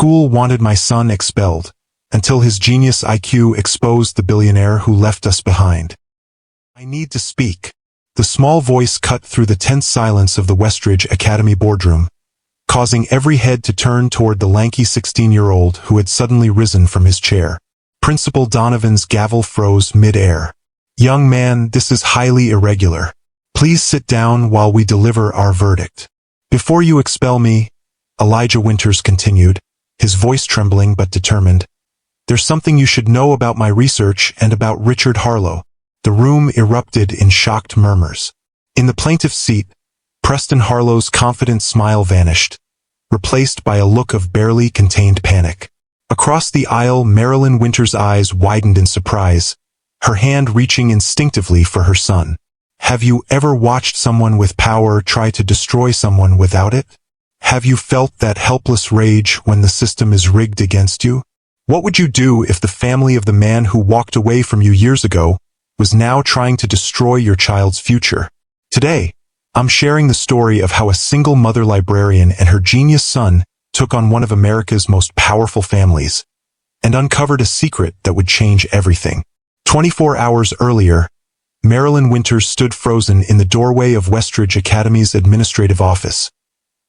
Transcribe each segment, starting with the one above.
school wanted my son expelled, until his genius IQ exposed the billionaire who left us behind. I need to speak. The small voice cut through the tense silence of the Westridge Academy boardroom, causing every head to turn toward the lanky 16-year-old who had suddenly risen from his chair. Principal Donovan's gavel froze mid-air. "Young man, this is highly irregular. Please sit down while we deliver our verdict. Before you expel me," Elijah Winters continued, his voice trembling but determined, "there's something you should know about my research and about Richard Harlow." The room erupted in shocked murmurs. In the plaintiff's seat, Preston Harlow's confident smile vanished, replaced by a look of barely contained panic. Across the aisle, Marilyn Winters' eyes widened in surprise, her hand reaching instinctively for her son. "Have you ever watched someone with power try to destroy someone without it? Have you felt that helpless rage when the system is rigged against you? What would you do if the family of the man who walked away from you years ago was now trying to destroy your child's future?" Today, I'm sharing the story of how a single mother librarian and her genius son took on one of America's most powerful families and uncovered a secret that would change everything. 24 hours earlier, Marilyn Winters stood frozen in the doorway of Westridge Academy's administrative office,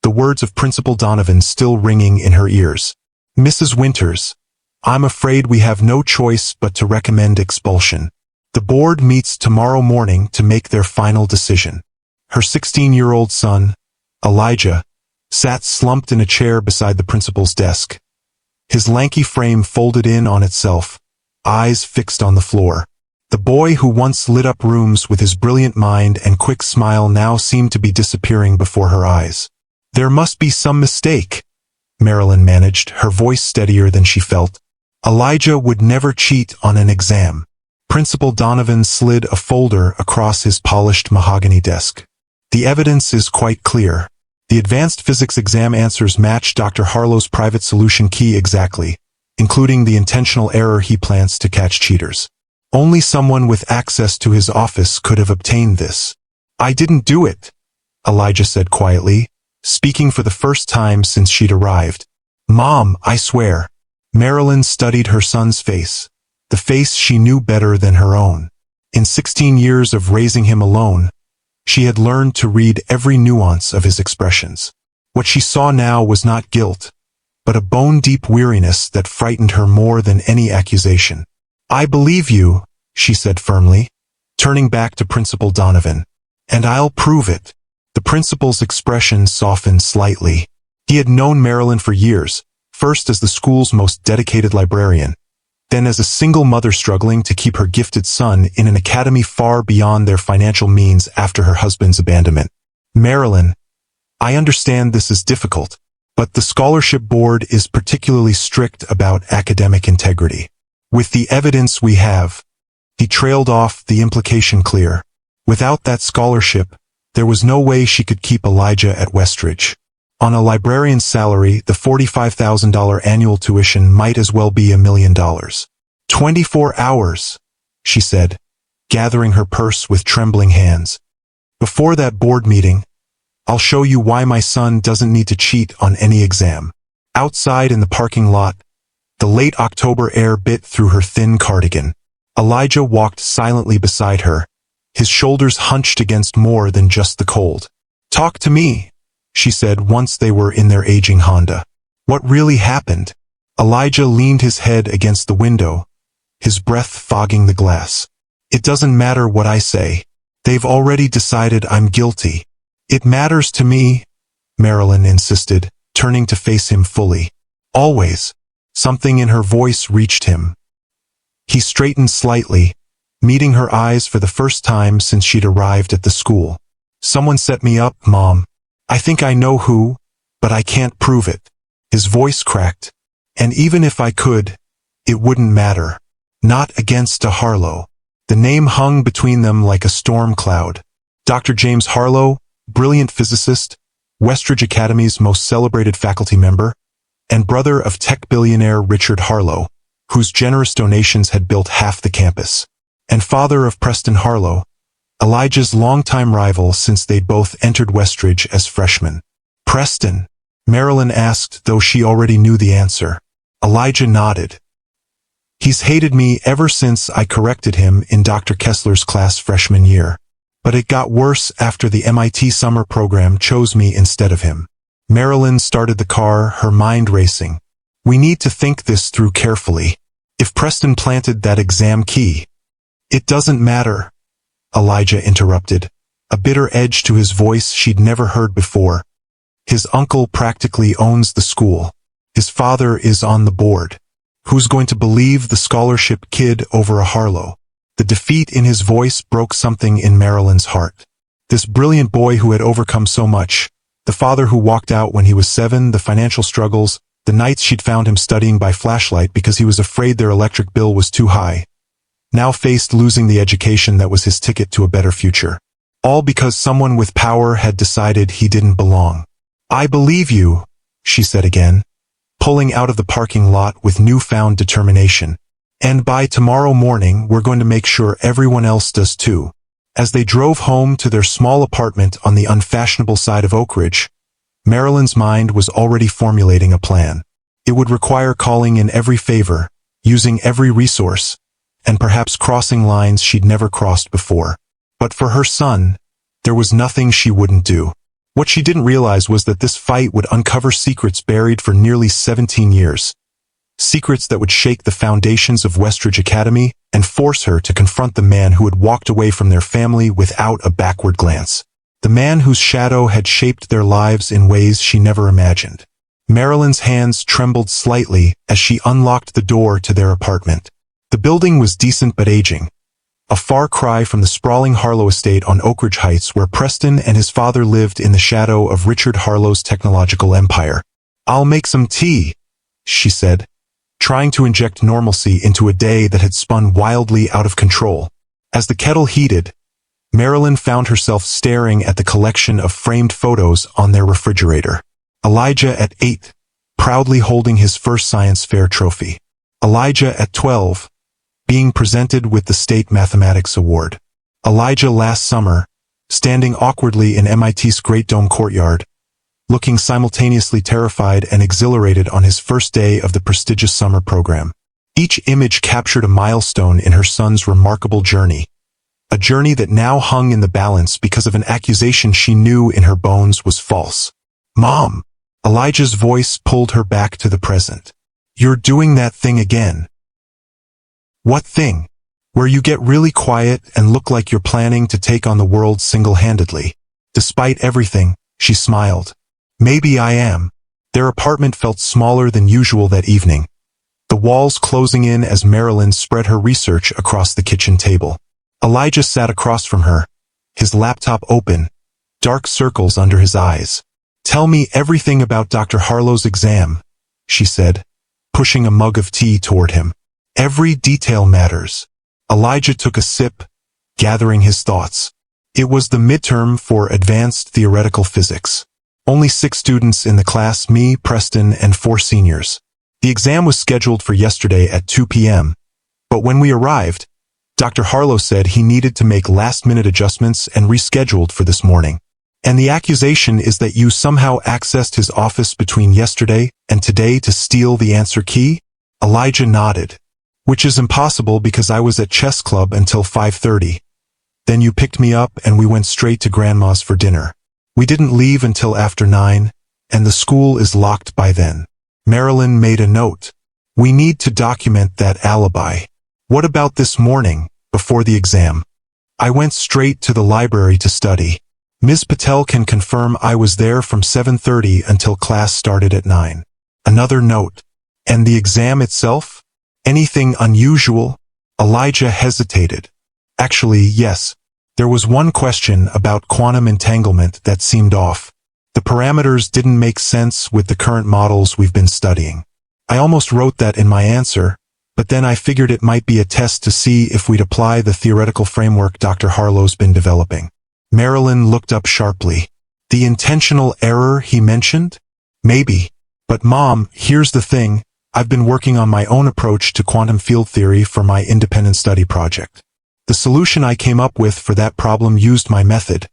the words of Principal Donovan still ringing in her ears. "Mrs. Winters, I'm afraid we have no choice but to recommend expulsion. The board meets tomorrow morning to make their final decision." Her 16-year-old son, Elijah, sat slumped in a chair beside the principal's desk, his lanky frame folded in on itself, eyes fixed on the floor. The boy who once lit up rooms with his brilliant mind and quick smile now seemed to be disappearing before her eyes. "There must be some mistake," Marilyn managed, her voice steadier than she felt. "Elijah would never cheat on an exam." Principal Donovan slid a folder across his polished mahogany desk. "The evidence is quite clear. The advanced physics exam answers match Dr. Harlow's private solution key exactly, including the intentional error he plans to catch cheaters. Only someone with access to his office could have obtained this." "I didn't do it," Elijah said quietly, speaking for the first time since she'd arrived. "Mom, I swear." Marilyn studied her son's face, the face she knew better than her own. In 16 years of raising him alone, she had learned to read every nuance of his expressions. What she saw now was not guilt, but a bone-deep weariness that frightened her more than any accusation. "I believe you," she said firmly, turning back to Principal Donovan. "And I'll prove it." The principal's expression softened slightly. He had known Marilyn for years, first as the school's most dedicated librarian, then as a single mother struggling to keep her gifted son in an academy far beyond their financial means after her husband's abandonment. "Marilyn, I understand this is difficult, but the scholarship board is particularly strict about academic integrity. With the evidence we have," he trailed off, the implication clear. "Without that scholarship, there was no way she could keep Elijah at Westridge. On a librarian's salary, the $45,000 annual tuition might as well be $1 million. 24 hours, she said, gathering her purse with trembling hands. "Before that board meeting, I'll show you why my son doesn't need to cheat on any exam." Outside in the parking lot, the late October air bit through her thin cardigan. Elijah walked silently beside her, his shoulders hunched against more than just the cold. "Talk to me," she said once they were in their aging Honda. "What really happened?" Elijah leaned his head against the window, his breath fogging the glass. "It doesn't matter what I say. They've already decided I'm guilty." "It matters to me," Marilyn insisted, turning to face him fully. "Always." Something in her voice reached him. He straightened slightly, meeting her eyes for the first time since she'd arrived at the school. "Someone set me up, Mom. I think I know who, but I can't prove it." His voice cracked. "And even if I could, it wouldn't matter. Not against a Harlow." The name hung between them like a storm cloud. Dr. James Harlow, brilliant physicist, Westridge Academy's most celebrated faculty member, and brother of tech billionaire Richard Harlow, whose generous donations had built half the campus, and father of Preston Harlow, Elijah's longtime rival since they'd both entered Westridge as freshmen. "Preston," Marilyn asked, though she already knew the answer. Elijah nodded. He's hated me ever since I corrected him in Dr. Kessler's class freshman year. But it got worse after the MIT summer program chose me instead of him. Marilyn started the car, her mind racing. We need to think this through carefully. If Preston planted that exam key. It doesn't matter, Elijah interrupted, a bitter edge to his voice she'd never heard before. His uncle practically owns the school. His father is on the board. Who's going to believe the scholarship kid over a Harlow? The defeat in his voice broke something in Marilyn's heart. This brilliant boy who had overcome so much, the father who walked out when he was 7, the financial struggles, the nights she'd found him studying by flashlight because he was afraid their electric bill was too high, now faced losing the education that was his ticket to a better future. All because someone with power had decided he didn't belong. I believe you, she said again, pulling out of the parking lot with newfound determination. And by tomorrow morning we're going to make sure everyone else does too. As they drove home to their small apartment on the unfashionable side of Oakridge, Marilyn's mind was already formulating a plan. It would require calling in every favor, using every resource, and perhaps crossing lines she'd never crossed before. But for her son, there was nothing she wouldn't do. What she didn't realize was that this fight would uncover secrets buried for nearly 17 years. Secrets that would shake the foundations of Westridge Academy and force her to confront the man who had walked away from their family without a backward glance. The man whose shadow had shaped their lives in ways she never imagined. Marilyn's hands trembled slightly as she unlocked the door to their apartment. The building was decent but aging, a far cry from the sprawling Harlow estate on Oakridge Heights where Preston and his father lived in the shadow of Richard Harlow's technological empire. I'll make some tea, she said, trying to inject normalcy into a day that had spun wildly out of control. As the kettle heated, Marilyn found herself staring at the collection of framed photos on their refrigerator. Elijah at 8, proudly holding his first science fair trophy. Elijah at 12, being presented with the State Mathematics Award. Elijah last summer, standing awkwardly in MIT's Great Dome courtyard, looking simultaneously terrified and exhilarated on his first day of the prestigious summer program. Each image captured a milestone in her son's remarkable journey. A journey that now hung in the balance because of an accusation she knew in her bones was false. Mom! Elijah's voice pulled her back to the present. You're doing that thing again. What thing? Where you get really quiet and look like you're planning to take on the world single-handedly. Despite everything, she smiled. Maybe I am. Their apartment felt smaller than usual that evening, the walls closing in as Marilyn spread her research across the kitchen table. Elijah sat across from her, his laptop open, dark circles under his eyes. Tell me everything about Dr. Harlow's exam, she said, pushing a mug of tea toward him. Every detail matters. Elijah took a sip, gathering his thoughts. It was the midterm for advanced theoretical physics. Only 6 students in the class, me, Preston, and 4 seniors. The exam was scheduled for yesterday at 2 p.m., but when we arrived, Dr. Harlow said he needed to make last-minute adjustments and rescheduled for this morning. And the accusation is that you somehow accessed his office between yesterday and today to steal the answer key? Elijah nodded. Which is impossible because I was at chess club until 5:30. Then you picked me up and we went straight to Grandma's for dinner. We didn't leave until after 9, and the school is locked by then. Marilyn made a note. We need to document that alibi. What about this morning, before the exam? I went straight to the library to study. Ms. Patel can confirm I was there from 7:30 until class started at 9. Another note. And the exam itself? Anything unusual? Elijah hesitated. Actually, yes. There was one question about quantum entanglement that seemed off. The parameters didn't make sense with the current models we've been studying. I almost wrote that in my answer, but then I figured it might be a test to see if we'd apply the theoretical framework Dr. Harlow's been developing. Marilyn looked up sharply. The intentional error he mentioned? Maybe. But Mom, here's the thing. I've been working on my own approach to quantum field theory for my independent study project. The solution I came up with for that problem used my method,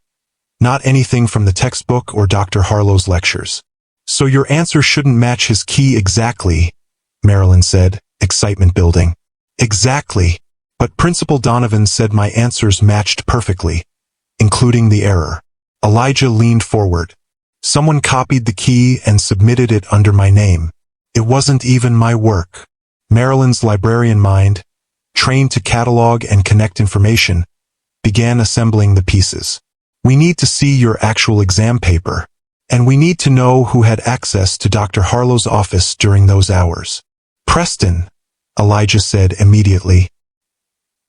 not anything from the textbook or Dr. Harlow's lectures. So your answer shouldn't match his key exactly, Marilyn said, excitement building. Exactly. But Principal Donovan said my answers matched perfectly, including the error. Elijah leaned forward. Someone copied the key and submitted it under my name. It wasn't even my work. Marilyn's librarian mind, trained to catalog and connect information, began assembling the pieces. We need to see your actual exam paper, and we need to know who had access to Dr. Harlow's office during those hours. Preston, Elijah said immediately.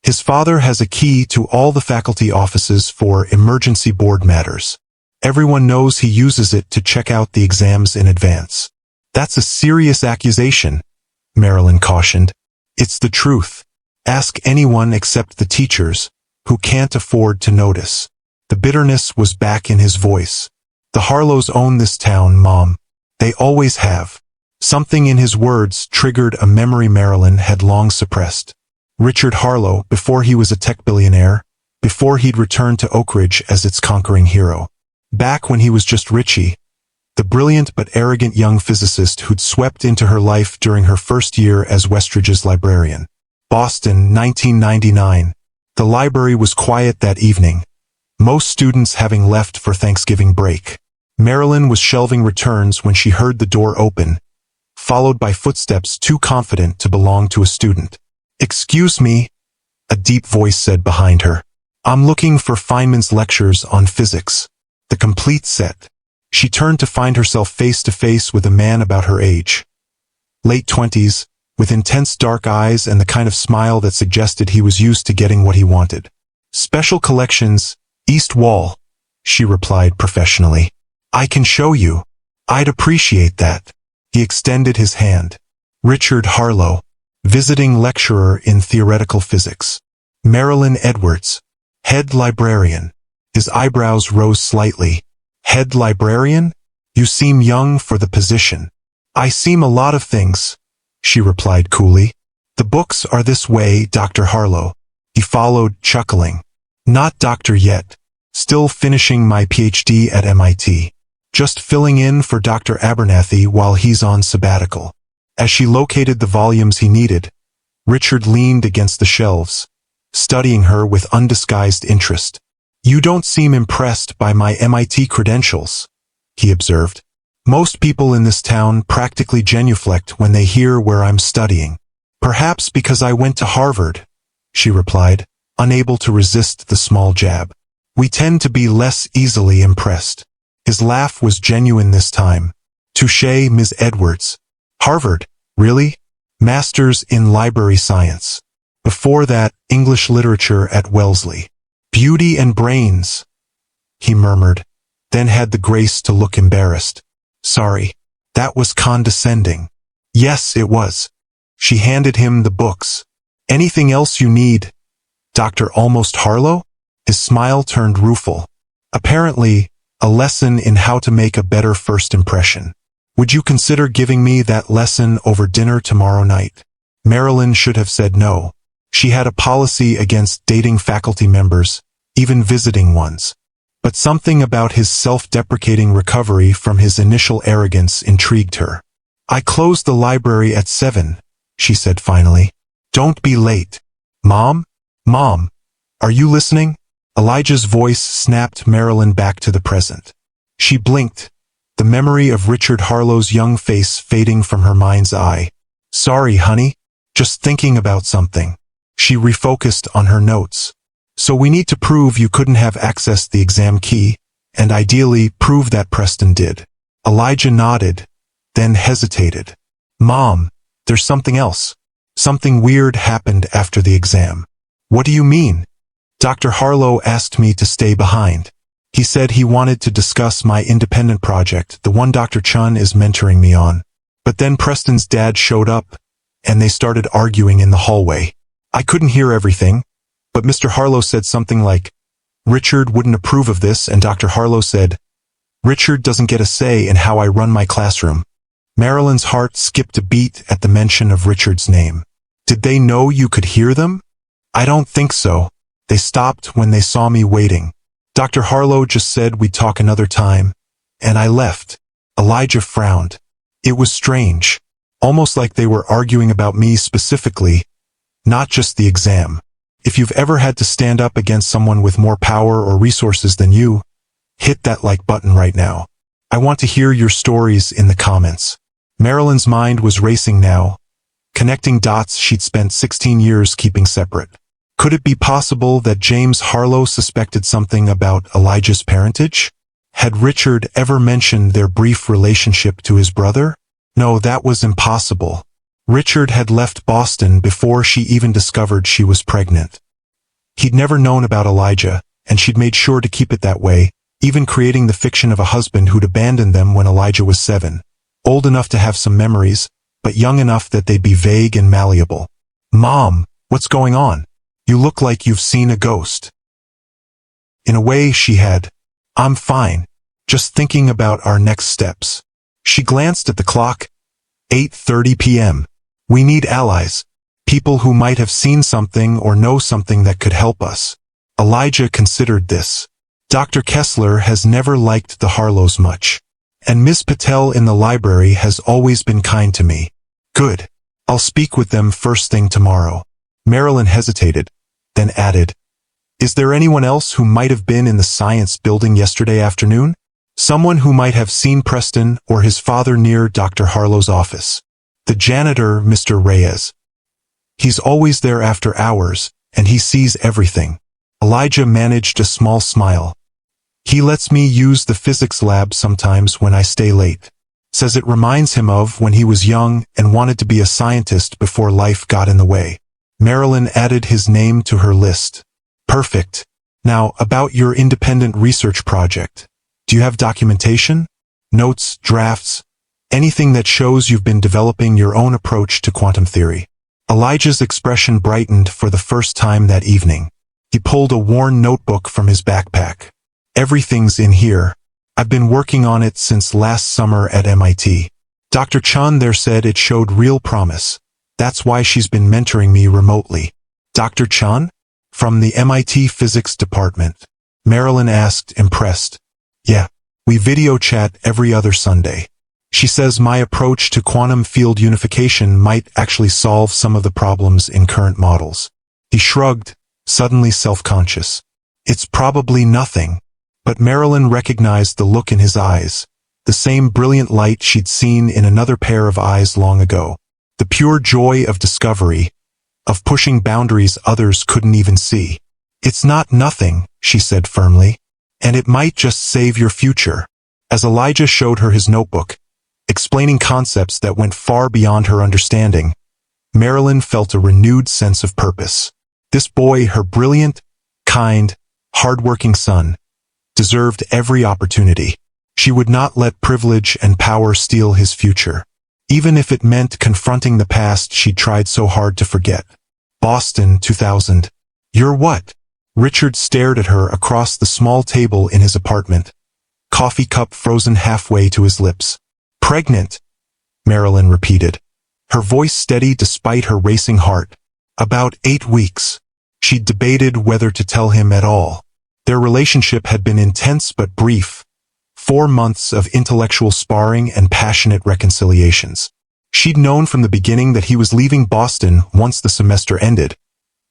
His father has a key to all the faculty offices for emergency board matters. Everyone knows he uses it to check out the exams in advance. That's a serious accusation, Marilyn cautioned. It's the truth. Ask anyone except the teachers, who can't afford to notice. The bitterness was back in his voice. The Harlows own this town, Mom. They always have. Something in his words triggered a memory Marilyn had long suppressed. Richard Harlow, before he was a tech billionaire, before he'd returned to Oakridge as its conquering hero. Back when he was just Richie, the brilliant but arrogant young physicist who'd swept into her life during her first year as Westridge's librarian. Boston, 1999. The library was quiet that evening, most students having left for Thanksgiving break. Marilyn was shelving returns when she heard the door open, followed by footsteps too confident to belong to a student. "Excuse me," a deep voice said behind her. "I'm looking for Feynman's lectures on physics. The complete set." She turned to find herself face to face with a man about her age. Late 20s, with intense dark eyes and the kind of smile that suggested he was used to getting what he wanted. "Special collections, East Wall," she replied professionally. "I can show you. I'd appreciate that." He extended his hand. Richard Harlow, visiting lecturer in theoretical physics. Marilyn Edwards, head librarian. His eyebrows rose slightly. "Head librarian? You seem young for the position." "I seem a lot of things," she replied coolly. "The books are this way, Dr. Harlow." He followed, chuckling. "Not doctor yet. Still finishing my PhD at MIT. Just filling in for Dr. Abernathy while he's on sabbatical." As she located the volumes he needed, Richard leaned against the shelves, studying her with undisguised interest. "You don't seem impressed by my MIT credentials," he observed. "Most people in this town practically genuflect when they hear where I'm studying." "Perhaps because I went to Harvard," she replied, unable to resist the small jab. "We tend to be less easily impressed." His laugh was genuine this time. "Touché, Ms. Edwards. Harvard, really? Masters in library science. Before that, English literature at Wellesley. Beauty and brains," he murmured, then had the grace to look embarrassed. "Sorry, that was condescending." "Yes, it was." She handed him the books. "Anything else you need, Dr. Almost Harlow?" His smile turned rueful. "Apparently, a lesson in how to make a better first impression. Would you consider giving me that lesson over dinner tomorrow night?" Marilyn should have said no. She had a policy against dating faculty members, even visiting ones. But something about his self-deprecating recovery from his initial arrogance intrigued her. "I close the library at 7, she said finally. "Don't be late." "Mom? Mom, are you listening?" Elijah's voice snapped Marilyn back to the present. She blinked, the memory of Richard Harlow's young face fading from her mind's eye. "Sorry, honey. Just thinking about something." She refocused on her notes. "So we need to prove you couldn't have accessed the exam key, and ideally prove that Preston did." Elijah nodded, then hesitated. "Mom, there's something else. Something weird happened after the exam." "What do you mean?" "Dr. Harlow asked me to stay behind. He said he wanted to discuss my independent project, the one Dr. Chun is mentoring me on. But then Preston's dad showed up, and they started arguing in the hallway. I couldn't hear everything, but Mr. Harlow said something like, 'Richard wouldn't approve of this,' and Dr. Harlow said, 'Richard doesn't get a say in how I run my classroom.'" Marilyn's heart skipped a beat at the mention of Richard's name. "Did they know you could hear them?" "I don't think so. They stopped when they saw me waiting. Dr. Harlow just said we'd talk another time, and I left." Elijah frowned. It was strange. Almost like they were arguing about me specifically, not just the exam. If you've ever had to stand up against someone with more power or resources than you, hit that like button right now. I want to hear your stories in the comments. Marilyn's mind was racing now, connecting dots she'd spent 16 years keeping separate. Could it be possible that James Harlow suspected something about Elijah's parentage? Had Richard ever mentioned their brief relationship to his brother? No, that was impossible. Richard had left Boston before she even discovered she was pregnant. He'd never known about Elijah, and she'd made sure to keep it that way, even creating the fiction of a husband who'd abandoned them when Elijah was 7. Old enough to have some memories, but young enough that they'd be vague and malleable. Mom, what's going on? You look like you've seen a ghost. In a way, she had. I'm fine. Just thinking about our next steps. She glanced at the clock. 8:30 p.m. We need allies. People who might have seen something or know something that could help us. Elijah considered this. Dr. Kessler has never liked the Harlows much. And Miss Patel in the library has always been kind to me. Good. I'll speak with them first thing tomorrow. Marilyn hesitated, then added, Is there anyone else who might have been in the science building yesterday afternoon? Someone who might have seen Preston or his father near Dr. Harlow's office. The janitor, Mr. Reyes. He's always there after hours, and he sees everything. Elijah managed a small smile. He lets me use the physics lab sometimes when I stay late. Says it reminds him of when he was young and wanted to be a scientist before life got in the way. Marilyn added his name to her list. Perfect. Now, about your independent research project. Do you have documentation? Notes, drafts? Anything that shows you've been developing your own approach to quantum theory? Elijah's expression brightened for the first time that evening. He pulled a worn notebook from his backpack. Everything's in here. I've been working on it since last summer at MIT. Dr. Chun there said it showed real promise. That's why she's been mentoring me remotely. Dr. Chun? From the MIT physics department. Marilyn asked, impressed. Yeah, we video chat every other Sunday. She says my approach to quantum field unification might actually solve some of the problems in current models. He shrugged, suddenly self-conscious. It's probably nothing. But Marilyn recognized the look in his eyes, the same brilliant light she'd seen in another pair of eyes long ago. The pure joy of discovery, of pushing boundaries others couldn't even see. It's not nothing, she said firmly, and it might just save your future. As Elijah showed her his notebook, explaining concepts that went far beyond her understanding, Marilyn felt a renewed sense of purpose. This boy, her brilliant, kind, hard-working son, deserved every opportunity. She would not let privilege and power steal his future, even if it meant confronting the past she'd tried so hard to forget. Boston, 2000. You're what? Richard stared at her across the small table in his apartment, coffee cup frozen halfway to his lips. Pregnant, Marilyn repeated, her voice steady despite her racing heart. About 8 weeks. She'd debated whether to tell him at all. Their relationship had been intense but brief. 4 months of intellectual sparring and passionate reconciliations. She'd known from the beginning that he was leaving Boston once the semester ended,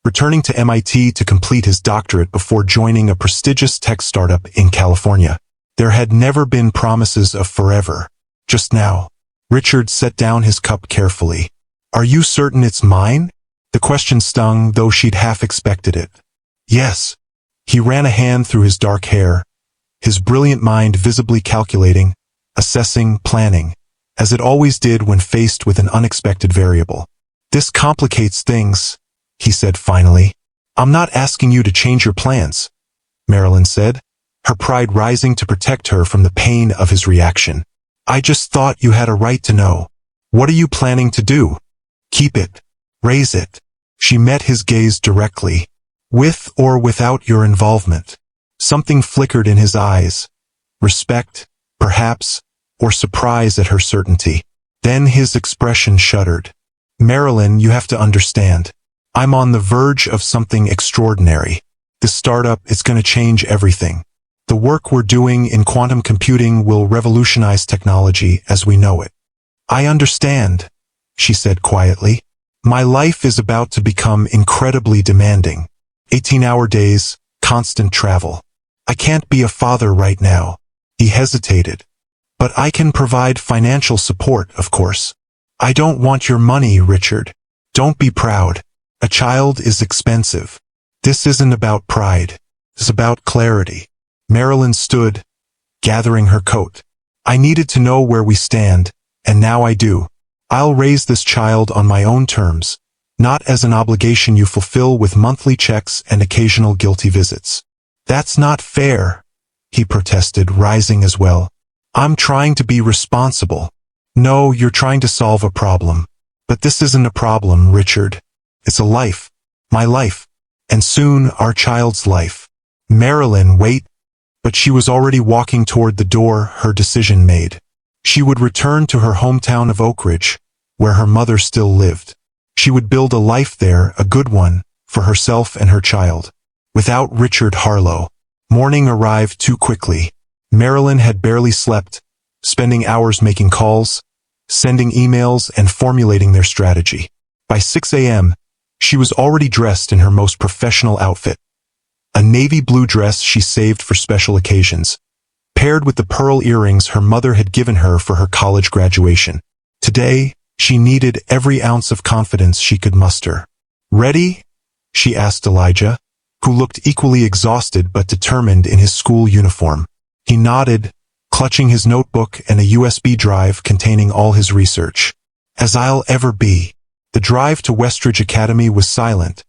returning to MIT to complete his doctorate before joining a prestigious tech startup in California. There had never been promises of forever. Just now, Richard set down his cup carefully. Are you certain it's mine? The question stung, though she'd half expected it. Yes. He ran a hand through his dark hair, his brilliant mind visibly calculating, assessing, planning, as it always did when faced with an unexpected variable. This complicates things, he said finally. I'm not asking you to change your plans, Marilyn said, her pride rising to protect her from the pain of his reaction. I just thought you had a right to know. What are you planning to do? Keep it. Raise it. She met his gaze directly. With or without your involvement. Something flickered in his eyes. Respect, perhaps, or surprise at her certainty. Then his expression shuddered. Marilyn, you have to understand. I'm on the verge of something extraordinary. This startup is going to change everything. The work we're doing in quantum computing will revolutionize technology as we know it. I understand, she said quietly. My life is about to become incredibly demanding. 18-hour days, constant travel. I can't be a father right now. He hesitated. But I can provide financial support, of course. I don't want your money, Richard. Don't be proud. A child is expensive. This isn't about pride. It's about clarity. Marilyn stood, gathering her coat. I needed to know where we stand, and now I do. I'll raise this child on my own terms, not as an obligation you fulfill with monthly checks and occasional guilty visits. That's not fair, he protested, rising as well. I'm trying to be responsible. No, you're trying to solve a problem. But this isn't a problem, Richard. It's a life. My life. And soon our child's life. Marilyn, wait. But she was already walking toward the door, her decision made. She would return to her hometown of Oakridge, where her mother still lived. She would build a life there, a good one, for herself and her child. Without Richard Harlow. Morning arrived too quickly. Marilyn had barely slept, spending hours making calls, sending emails, and formulating their strategy. By 6 a.m., she was already dressed in her most professional outfit. A navy blue dress she saved for special occasions, paired with the pearl earrings her mother had given her for her college graduation. Today, she needed every ounce of confidence she could muster. Ready? She asked Elijah, who looked equally exhausted but determined in his school uniform. He nodded, clutching his notebook and a USB drive containing all his research. As I'll ever be. The drive to Westridge Academy was silent,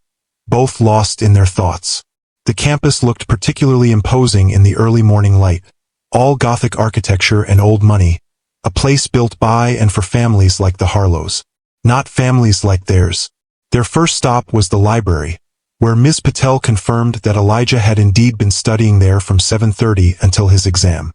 both lost in their thoughts. The campus looked particularly imposing in the early morning light. All Gothic architecture and old money, a place built by and for families like the Harlows, not families like theirs. Their first stop was the library, where Ms. Patel confirmed that Elijah had indeed been studying there from 7:30 until his exam.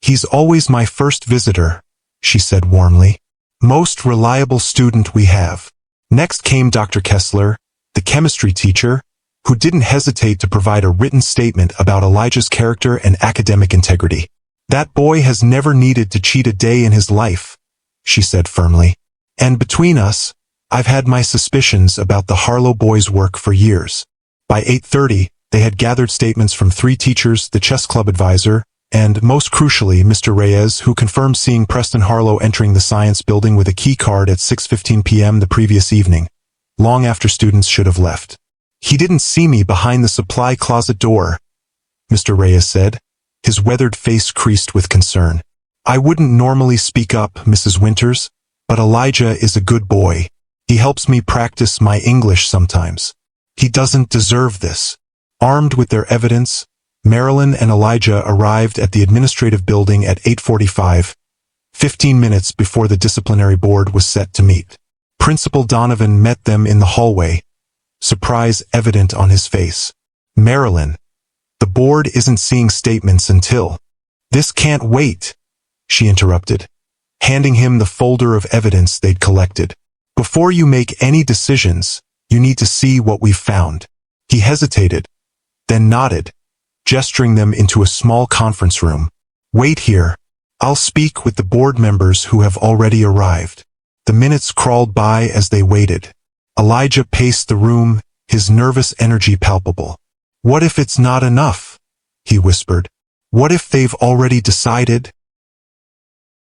He's always my first visitor, she said warmly. Most reliable student we have. Next came Dr. Kessler, the chemistry teacher, who didn't hesitate to provide a written statement about Elijah's character and academic integrity. That boy has never needed to cheat a day in his life, she said firmly. And between us, I've had my suspicions about the Harlow boys' work for years. By 8:30, they had gathered statements from 3 teachers, the chess club advisor, and, most crucially, Mr. Reyes, who confirmed seeing Preston Harlow entering the science building with a key card at 6:15 p.m. the previous evening, long after students should have left. He didn't see me behind the supply closet door, Mr. Reyes said, his weathered face creased with concern. I wouldn't normally speak up, Mrs. Winters, but Elijah is a good boy. He helps me practice my English sometimes. He doesn't deserve this. Armed with their evidence, Marilyn and Elijah arrived at the administrative building at 8:45, 15 minutes before the disciplinary board was set to meet. Principal Donovan met them in the hallway, surprise evident on his face. Marilyn, the board isn't seeing statements until... This can't wait, she interrupted, handing him the folder of evidence they'd collected. Before you make any decisions, you need to see what we've found. He hesitated, then nodded, gesturing them into a small conference room. Wait here. I'll speak with the board members who have already arrived. The minutes crawled by as they waited. Elijah paced the room, his nervous energy palpable. What if it's not enough? He whispered. What if they've already decided?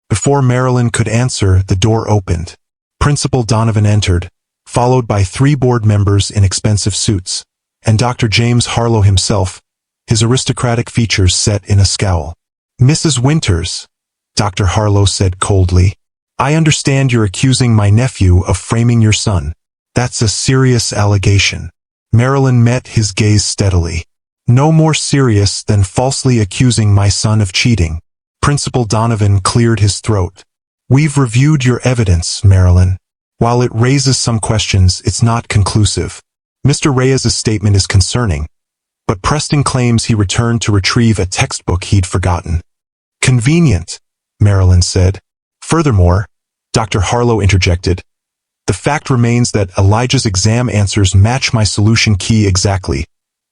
Before Marilyn could answer, the door opened. Principal Donovan entered, followed by 3 board members in expensive suits, and Dr. James Harlow himself, his aristocratic features set in a scowl. Mrs. Winters, Dr. Harlow said coldly, I understand you're accusing my nephew of framing your son. That's a serious allegation. Marilyn met his gaze steadily. No more serious than falsely accusing my son of cheating. Principal Donovan cleared his throat. We've reviewed your evidence, Marilyn. While it raises some questions, it's not conclusive. Mr. Reyes's statement is concerning, but Preston claims he returned to retrieve a textbook he'd forgotten. Convenient, Marilyn said. Furthermore, Dr. Harlow interjected, the fact remains that Elijah's exam answers match my solution key exactly.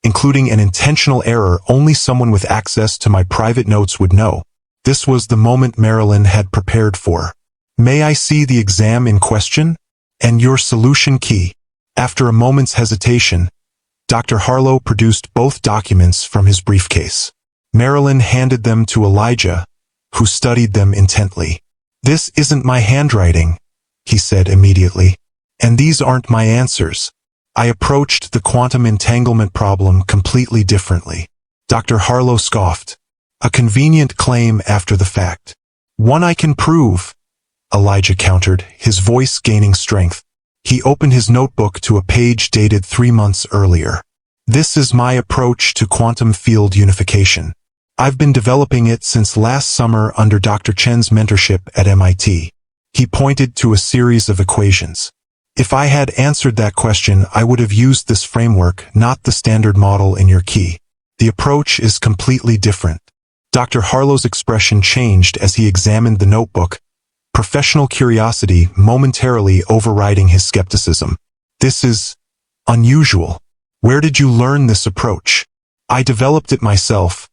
including an intentional error only someone with access to my private notes would know. This was the moment Marilyn had prepared for. May I see the exam in question? And your solution key? After a moment's hesitation, Dr. Harlow produced both documents from his briefcase. Marilyn handed them to Elijah, who studied them intently. This isn't my handwriting, he said immediately. And these aren't my answers. I approached the quantum entanglement problem completely differently. Dr. Harlow scoffed. A convenient claim after the fact. One I can prove, Elijah countered, his voice gaining strength. He opened his notebook to a page dated 3 months earlier. This is my approach to quantum field unification. I've been developing it since last summer under Dr. Chen's mentorship at MIT. He pointed to a series of equations. If I had answered that question, I would have used this framework, not the standard model in your key. The approach is completely different. Dr. Harlow's expression changed as he examined the notebook, professional curiosity momentarily overriding his skepticism. This is unusual. Where did you learn this approach? I developed it myself,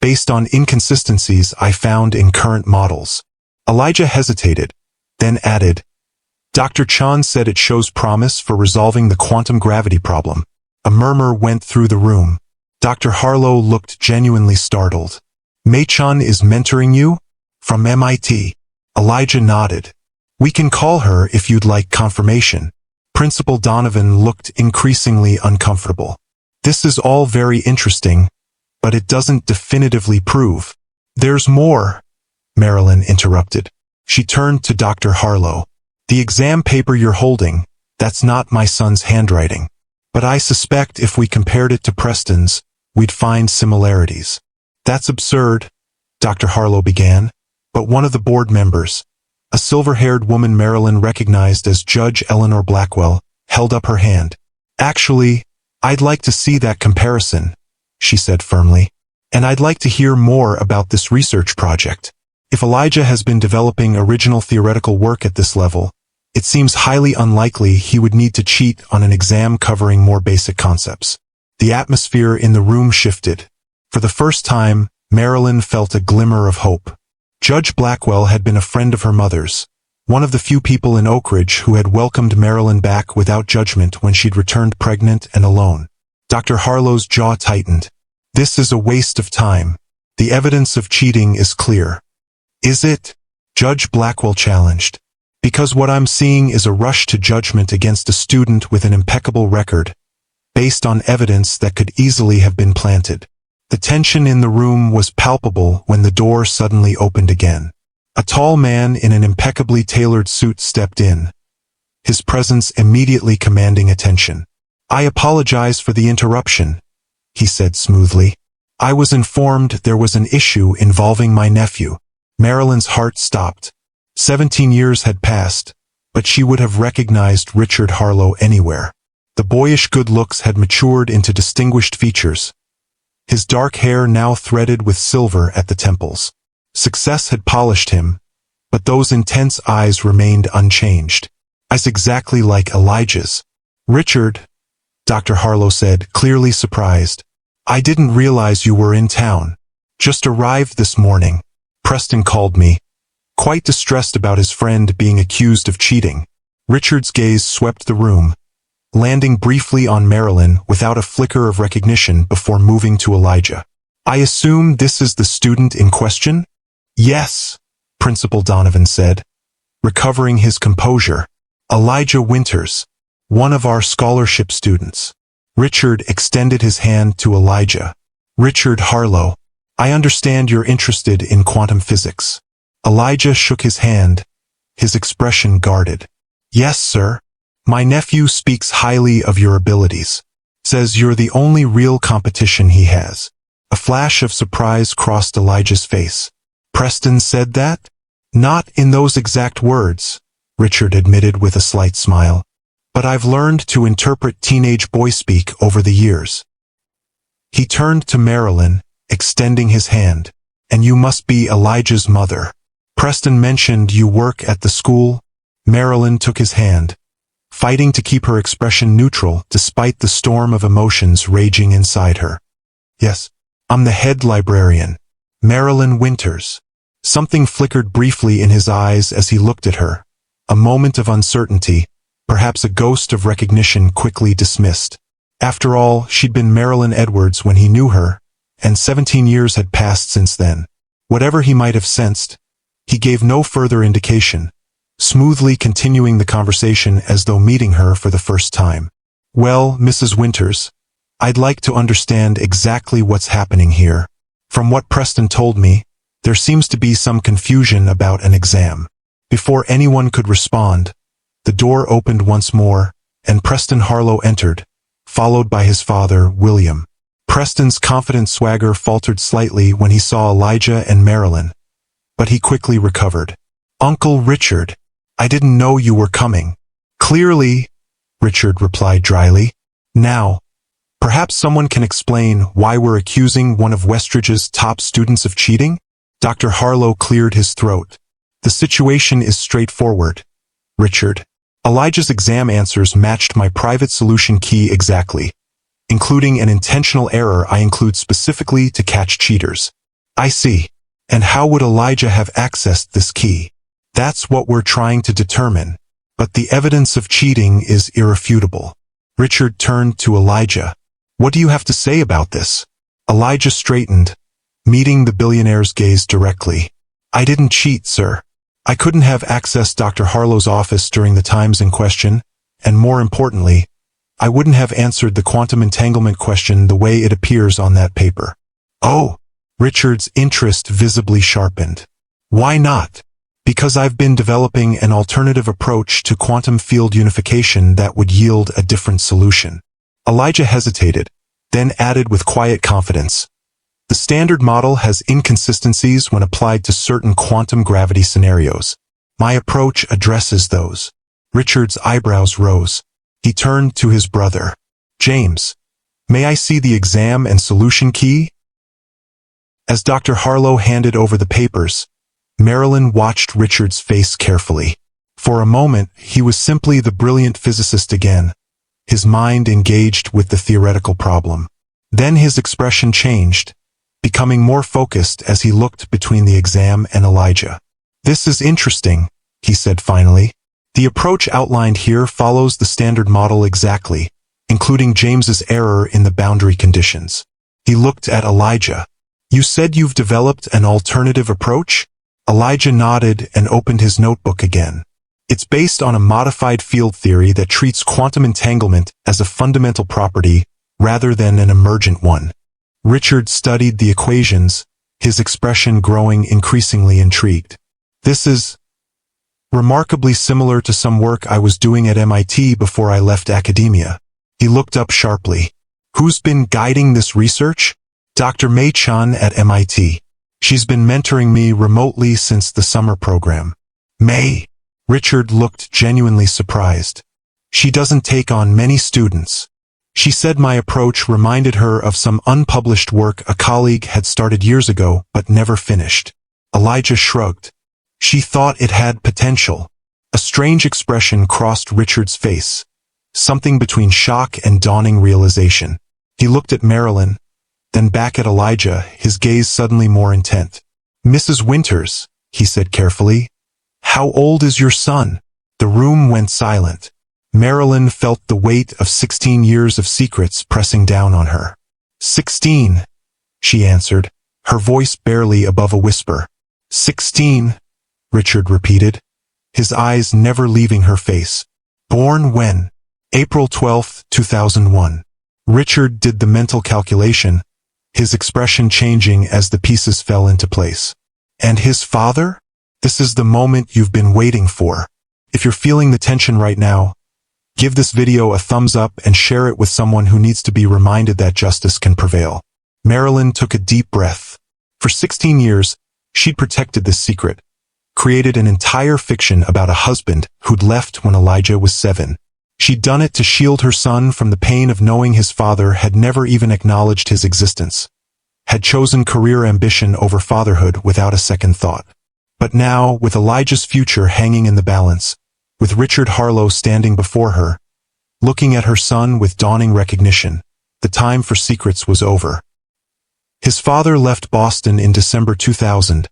based on inconsistencies I found in current models. Elijah hesitated, then added, Dr. Chan said it shows promise for resolving the quantum gravity problem. A murmur went through the room. Dr. Harlow looked genuinely startled. Mei-chan is mentoring you? From MIT. Elijah nodded. We can call her if you'd like confirmation. Principal Donovan looked increasingly uncomfortable. This is all very interesting, but it doesn't definitively prove. There's more, Marilyn interrupted. She turned to Dr. Harlow. The exam paper you're holding, that's not my son's handwriting. But I suspect if we compared it to Preston's, we'd find similarities. That's absurd, Dr. Harlow began, but one of the board members, a silver-haired woman Marilyn recognized as Judge Eleanor Blackwell, held up her hand. Actually, I'd like to see that comparison, she said firmly, and I'd like to hear more about this research project. If Elijah has been developing original theoretical work at this level, it seems highly unlikely he would need to cheat on an exam covering more basic concepts. The atmosphere in the room shifted. For the first time, Marilyn felt a glimmer of hope. Judge Blackwell had been a friend of her mother's, one of the few people in Oak Ridge who had welcomed Marilyn back without judgment when she'd returned pregnant and alone. Dr. Harlow's jaw tightened. This is a waste of time. The evidence of cheating is clear. Is it? Judge Blackwell challenged. Because what I'm seeing is a rush to judgment against a student with an impeccable record, based on evidence that could easily have been planted. The tension in the room was palpable when the door suddenly opened again. A tall man in an impeccably tailored suit stepped in, his presence immediately commanding attention. I apologize for the interruption, he said smoothly. I was informed there was an issue involving my nephew. Marilyn's heart stopped. 17 years had passed, but she would have recognized Richard Harlow anywhere. The boyish good looks had matured into distinguished features, his dark hair now threaded with silver at the temples. Success had polished him, but those intense eyes remained unchanged. Eyes exactly like Elijah's. Richard, Dr. Harlow said, clearly surprised. I didn't realize you were in town. Just arrived this morning. Preston called me, quite distressed about his friend being accused of cheating. Richard's gaze swept the room, landing briefly on Marilyn without a flicker of recognition before moving to Elijah. I assume this is the student in question? Yes, Principal Donovan said, recovering his composure. Elijah Winters, one of our scholarship students. Richard extended his hand to Elijah. Richard Harlow, I understand you're interested in quantum physics. Elijah shook his hand, his expression guarded. Yes, sir. My nephew speaks highly of your abilities. Says you're the only real competition he has. A flash of surprise crossed Elijah's face. Preston said that? Not in those exact words, Richard admitted with a slight smile. But I've learned to interpret teenage boy speak over the years. He turned to Marilyn, extending his hand. And you must be Elijah's mother. Preston mentioned you work at the school. Marilyn took his hand. fighting to keep her expression neutral despite the storm of emotions raging inside her. Yes, I'm the head librarian, Marilyn Winters. Something flickered briefly in his eyes as he looked at her. A moment of uncertainty, perhaps a ghost of recognition quickly dismissed. After all, she'd been Marilyn Edwards when he knew her, and 17 years had passed since then. Whatever he might have sensed, he gave no further indication, smoothly continuing the conversation as though meeting her for the first time. Well, Mrs. Winters, I'd like to understand exactly what's happening here. From what Preston told me, there seems to be some confusion about an exam. Before anyone could respond, the door opened once more, and Preston Harlow entered, followed by his father, William. Preston's confident swagger faltered slightly when he saw Elijah and Marilyn, but he quickly recovered. Uncle Richard, I didn't know you were coming. Clearly, Richard replied dryly. Now, perhaps someone can explain why we're accusing one of Westridge's top students of cheating? Dr. Harlow cleared his throat. The situation is straightforward, Richard. Elijah's exam answers matched my private solution key exactly, including an intentional error I include specifically to catch cheaters. I see. And how would Elijah have accessed this key? That's what we're trying to determine. But the evidence of cheating is irrefutable. Richard turned to Elijah. What do you have to say about this? Elijah straightened, meeting the billionaire's gaze directly. I didn't cheat, sir. I couldn't have accessed Dr. Harlow's office during the times in question, and more importantly, I wouldn't have answered the quantum entanglement question the way it appears on that paper. Oh, Richard's interest visibly sharpened. Why not? Because I've been developing an alternative approach to quantum field unification that would yield a different solution. Elijah hesitated, then added with quiet confidence. The standard model has inconsistencies when applied to certain quantum gravity scenarios. My approach addresses those. Richard's eyebrows rose. He turned to his brother. James, may I see the exam and solution key? As Dr. Harlow handed over the papers, Marilyn watched Richard's face carefully. For a moment, he was simply the brilliant physicist again, his mind engaged with the theoretical problem. Then his expression changed, becoming more focused as he looked between the exam and Elijah. This is interesting, he said finally. The approach outlined here follows the standard model exactly, including James's error in the boundary conditions. He looked at Elijah. You said you've developed an alternative approach? Elijah nodded and opened his notebook again. It's based on a modified field theory that treats quantum entanglement as a fundamental property rather than an emergent one. Richard studied the equations, his expression growing increasingly intrigued. This is remarkably similar to some work I was doing at MIT before I left academia. He looked up sharply. Who's been guiding this research? Dr. Mei Chan at MIT. She's been mentoring me remotely since the summer program. Mei? Richard looked genuinely surprised. She doesn't take on many students. She said my approach reminded her of some unpublished work a colleague had started years ago but never finished. Elijah shrugged. She thought it had potential. A strange expression crossed Richard's face, something between shock and dawning realization. He looked at Marilyn, then back at Elijah, his gaze suddenly more intent. Mrs. Winters, he said carefully, how old is your son? The room went silent. Marilyn felt the weight of 16 years of secrets pressing down on her. 16, she answered, her voice barely above a whisper. 16, Richard repeated, his eyes never leaving her face. Born when? April 12, 2001. Richard did the mental calculation, his expression changing as the pieces fell into place. And his father? This is the moment you've been waiting for. If you're feeling the tension right now, give this video a thumbs up and share it with someone who needs to be reminded that justice can prevail. Marilyn took a deep breath. For 16 years, she'd protected this secret, created an entire fiction about a husband who'd left when Elijah was 7. She'd done it to shield her son from the pain of knowing his father had never even acknowledged his existence, had chosen career ambition over fatherhood without a second thought. But now, with Elijah's future hanging in the balance, with Richard Harlow standing before her, looking at her son with dawning recognition. The time for secrets was over. His father left Boston in December 2000,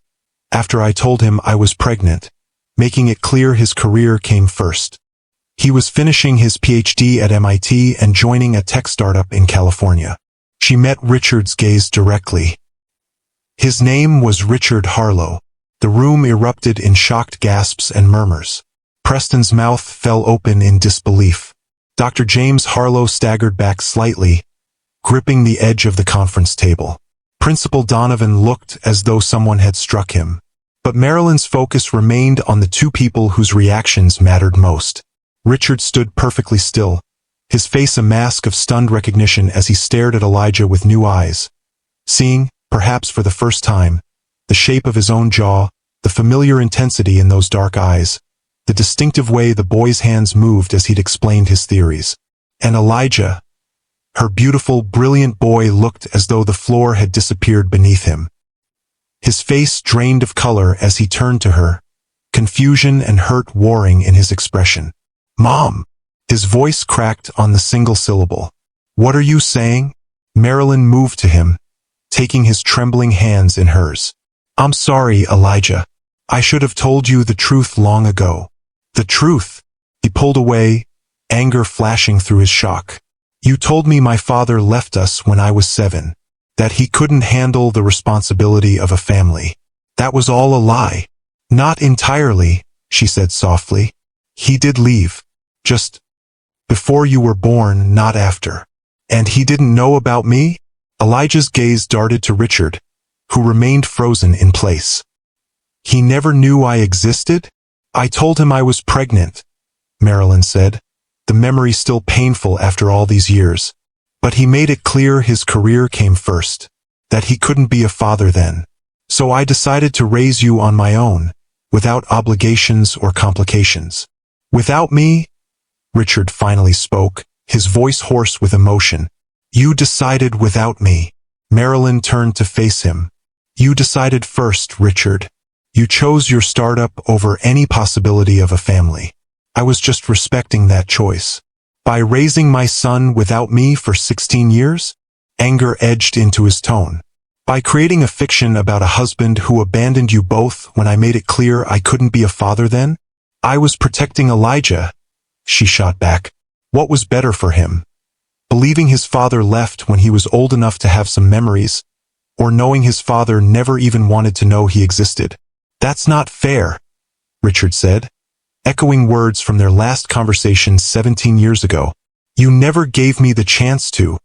after I told him I was pregnant, making it clear his career came first. He was finishing his PhD at MIT and joining a tech startup in California. She met Richard's gaze directly. His name was Richard Harlow. The room erupted in shocked gasps and murmurs. Preston's mouth fell open in disbelief. Dr. James Harlow staggered back slightly, gripping the edge of the conference table. Principal Donovan looked as though someone had struck him. But Marilyn's focus remained on the two people whose reactions mattered most. Richard stood perfectly still, his face a mask of stunned recognition as he stared at Elijah with new eyes, seeing, perhaps for the first time, the shape of his own jaw, the familiar intensity in those dark eyes, the distinctive way the boy's hands moved as he'd explained his theories. And Elijah, her beautiful, brilliant boy, looked as though the floor had disappeared beneath him. His face drained of color as he turned to her, confusion and hurt warring in his expression. "Mom!" His voice cracked on the single syllable. "What are you saying?" Marilyn moved to him, taking his trembling hands in hers. "I'm sorry, Elijah. I should have told you the truth long ago." "The truth?" He pulled away, anger flashing through his shock. "You told me my father left us when I was 7, that he couldn't handle the responsibility of a family. That was all a lie." "Not entirely," she said softly. "He did leave. Just before you were born, not after." "And he didn't know about me?" Elijah's gaze darted to Richard, who remained frozen in place. "He never knew I existed?" "I told him I was pregnant," Marilyn said, the memory still painful after all these years. "But he made it clear his career came first, that he couldn't be a father then. So I decided to raise you on my own, without obligations or complications." "Without me?" Richard finally spoke, his voice hoarse with emotion. "You decided without me." Marilyn turned to face him. "You decided first, Richard. You chose your startup over any possibility of a family. I was just respecting that choice. By raising my son without me for 16 years? Anger edged into his tone. By creating a fiction about a husband who abandoned you both when I made it clear I couldn't be a father then? I was protecting Elijah," she shot back. "What was better for him? Believing his father left when he was old enough to have some memories, or knowing his father never even wanted to know he existed?" "That's not fair," Richard said, echoing words from their last conversation 17 years ago. "You never gave me the chance to."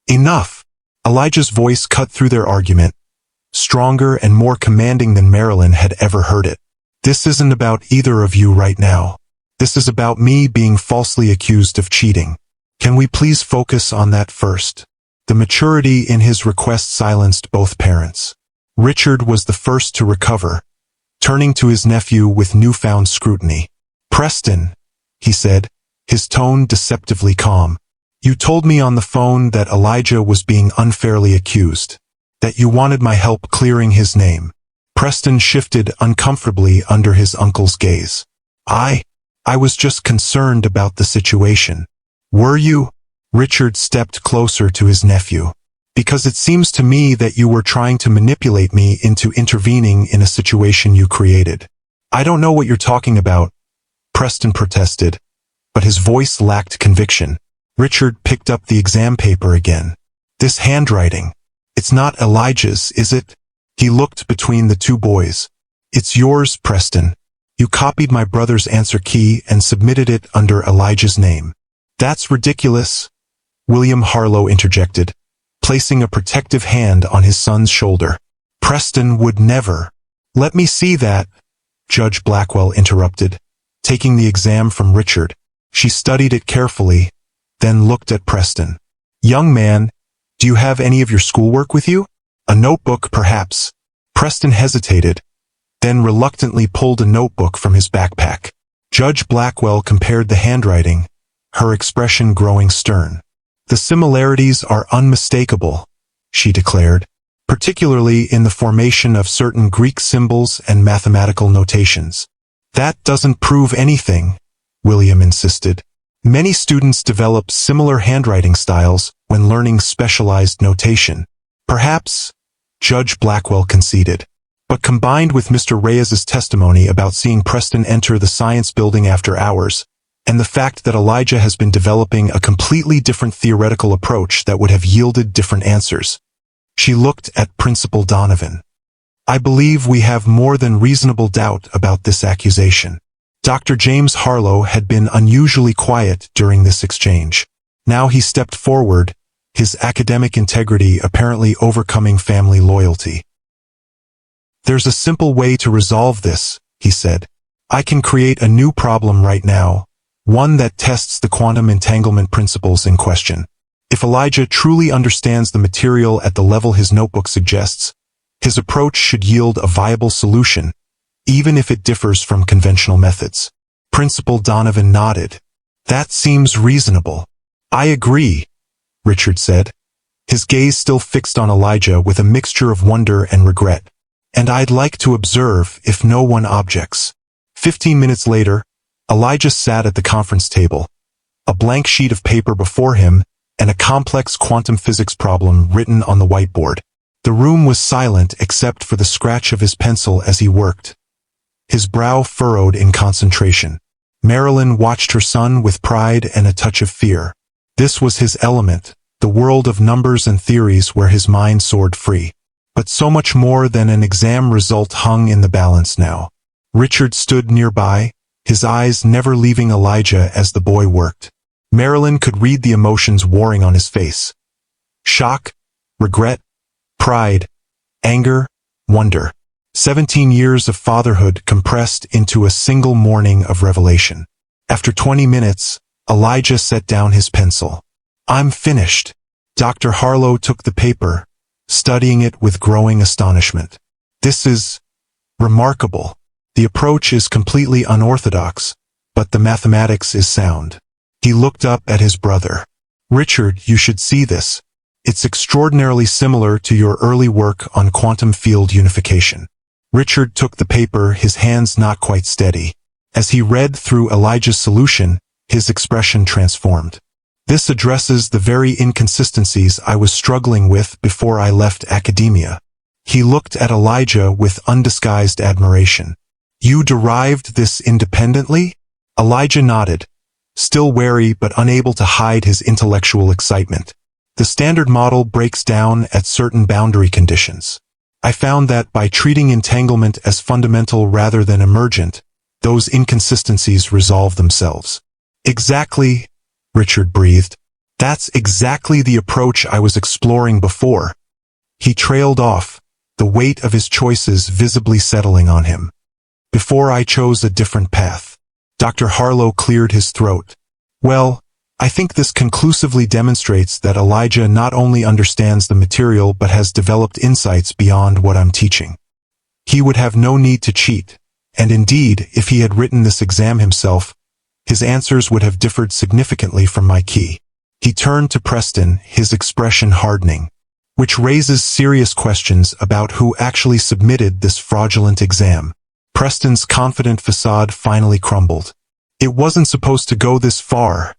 "Enough." Elijah's voice cut through their argument, stronger and more commanding than Marilyn had ever heard it. "This isn't about either of you right now. This is about me being falsely accused of cheating. Can we please focus on that first?" The maturity in his request silenced both parents. Richard was the first to recover, turning to his nephew with newfound scrutiny. "Preston," he said, his tone deceptively calm. "You told me on the phone that Elijah was being unfairly accused, that you wanted my help clearing his name." Preston shifted uncomfortably under his uncle's gaze. I was just concerned about the situation." "Were you?" Richard stepped closer to his nephew. "Because it seems to me that you were trying to manipulate me into intervening in a situation you created." "I don't know what you're talking about," Preston protested, but his voice lacked conviction. Richard picked up the exam paper again. "This handwriting. It's not Elijah's, is it?" He looked between the two boys. "It's yours, Preston. You copied my brother's answer key and submitted it under Elijah's name." "That's ridiculous," William Harlow interjected, placing a protective hand on his son's shoulder. "Preston would never." "Let me see that," Judge Blackwell interrupted, taking the exam from Richard. She studied it carefully, then looked at Preston. "Young man, do you have any of your schoolwork with you? A notebook, perhaps?" Preston hesitated, then reluctantly pulled a notebook from his backpack. Judge Blackwell compared the handwriting, her expression growing stern. "The similarities are unmistakable," she declared, "particularly in the formation of certain Greek symbols and mathematical notations." "That doesn't prove anything," William insisted. Many students develop similar handwriting styles when learning specialized notation. Perhaps, Judge Blackwell conceded. But combined with Mr. Reyes's testimony about seeing Preston enter the science building after hours, and the fact that Elijah has been developing a completely different theoretical approach that would have yielded different answers, she looked at Principal Donovan. I believe we have more than reasonable doubt about this accusation. Dr. James Harlow had been unusually quiet during this exchange. Now he stepped forward, his academic integrity apparently overcoming family loyalty. There's a simple way to resolve this, he said. I can create a new problem right now, one that tests the quantum entanglement principles in question. If Elijah truly understands the material at the level his notebook suggests, his approach should yield a viable solution, even if it differs from conventional methods. Principal Donovan nodded. That seems reasonable. I agree, Richard said, his gaze still fixed on Elijah with a mixture of wonder and regret. And I'd like to observe if no one objects. 15 minutes later, Elijah sat at the conference table, a blank sheet of paper before him and a complex quantum physics problem written on the whiteboard. The room was silent except for the scratch of his pencil as he worked. His brow furrowed in concentration. Marilyn watched her son with pride and a touch of fear. This was his element, the world of numbers and theories where his mind soared free. But so much more than an exam result hung in the balance now. Richard stood nearby, his eyes never leaving Elijah as the boy worked. Marilyn could read the emotions warring on his face. Shock, regret, pride, anger, wonder. 17 years of fatherhood compressed into a single morning of revelation. After 20 minutes, Elijah set down his pencil. I'm finished. Dr. Harlow took the paper, studying it with growing astonishment. This is remarkable. The approach is completely unorthodox, but the mathematics is sound. He looked up at his brother. Richard, you should see this. It's extraordinarily similar to your early work on quantum field unification. Richard took the paper, his hands not quite steady. As he read through Elijah's solution, his expression transformed. This addresses the very inconsistencies I was struggling with before I left academia. He looked at Elijah with undisguised admiration. You derived this independently? Elijah nodded, still wary but unable to hide his intellectual excitement. The standard model breaks down at certain boundary conditions. I found that by treating entanglement as fundamental rather than emergent, those inconsistencies resolve themselves. Exactly, Richard breathed. That's exactly the approach I was exploring before. He trailed off, the weight of his choices visibly settling on him. Before I chose a different path. Dr. Harlow cleared his throat. Well, I think this conclusively demonstrates that Elijah not only understands the material but has developed insights beyond what I'm teaching. He would have no need to cheat, and indeed, if he had written this exam himself, his answers would have differed significantly from my key. He turned to Preston, his expression hardening, which raises serious questions about who actually submitted this fraudulent exam. Preston's confident facade finally crumbled. It wasn't supposed to go this far,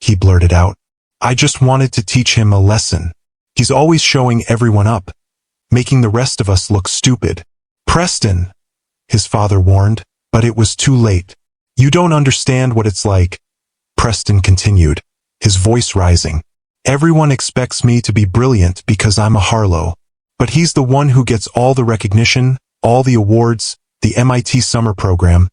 he blurted out. I just wanted to teach him a lesson. He's always showing everyone up, making the rest of us look stupid. Preston, his father warned, but it was too late. You don't understand what it's like, Preston continued, his voice rising. Everyone expects me to be brilliant because I'm a Harlow, but he's the one who gets all the recognition, all the awards, the MIT summer program,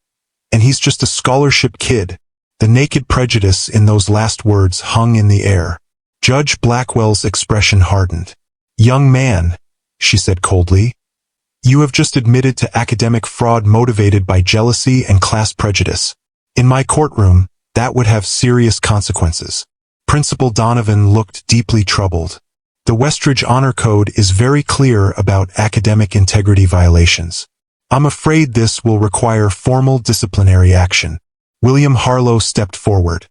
and he's just a scholarship kid. The naked prejudice in those last words hung in the air. Judge Blackwell's expression hardened. Young man, she said coldly, you have just admitted to academic fraud motivated by jealousy and class prejudice. In my courtroom, that would have serious consequences. Principal Donovan looked deeply troubled. The Westridge Honor Code is very clear about academic integrity violations. I'm afraid this will require formal disciplinary action. William Harlow stepped forward.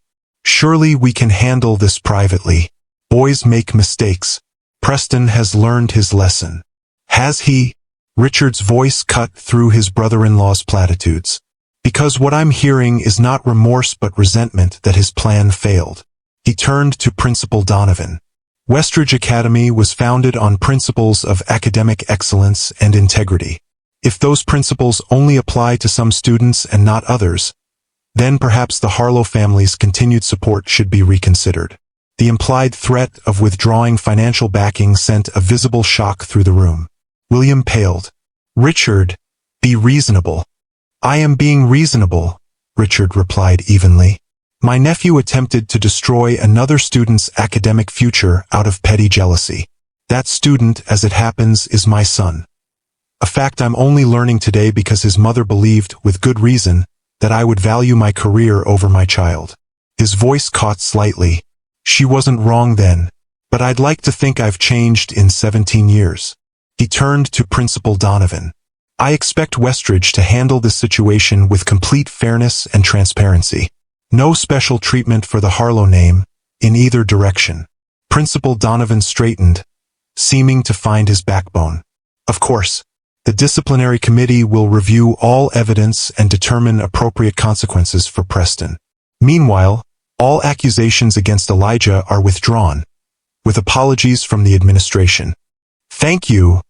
Surely we can handle this privately. Boys make mistakes. Preston has learned his lesson. Has he? Richard's voice cut through his brother-in-law's platitudes. Because what I'm hearing is not remorse but resentment that his plan failed. He turned to Principal Donovan. Westridge Academy was founded on principles of academic excellence and integrity. If those principles only apply to some students and not others, then perhaps the Harlow family's continued support should be reconsidered. The implied threat of withdrawing financial backing sent a visible shock through the room. William paled. "Richard, be reasonable." "I am being reasonable," Richard replied evenly. "My nephew attempted to destroy another student's academic future out of petty jealousy. That student, as it happens, is my son. A fact I'm only learning today because his mother believed, with good reason, that I would value my career over my child." His voice caught slightly. "She wasn't wrong then, but I'd like to think I've changed in 17 years. He turned to Principal Donovan. "I expect Westridge to handle this situation with complete fairness and transparency. No special treatment for the Harlow name, in either direction." Principal Donovan straightened, seeming to find his backbone. "Of course, the disciplinary committee will review all evidence and determine appropriate consequences for Preston. Meanwhile, all accusations against Elijah are withdrawn, with apologies from the administration." "Thank you,"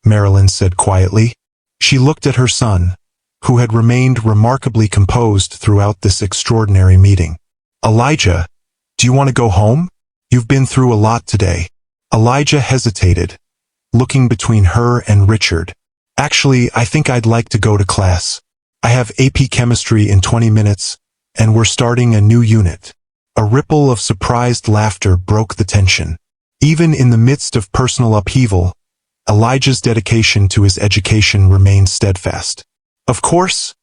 Marilyn said quietly. She looked at her son, who had remained remarkably composed throughout this extraordinary meeting. "Elijah, do you want to go home? You've been through a lot today." Elijah hesitated, looking between her and Richard. "Actually, I think I'd like to go to class. I have AP chemistry in 20 minutes, and we're starting a new unit." A ripple of surprised laughter broke the tension. Even in the midst of personal upheaval, Elijah's dedication to his education remained steadfast. "Of course,"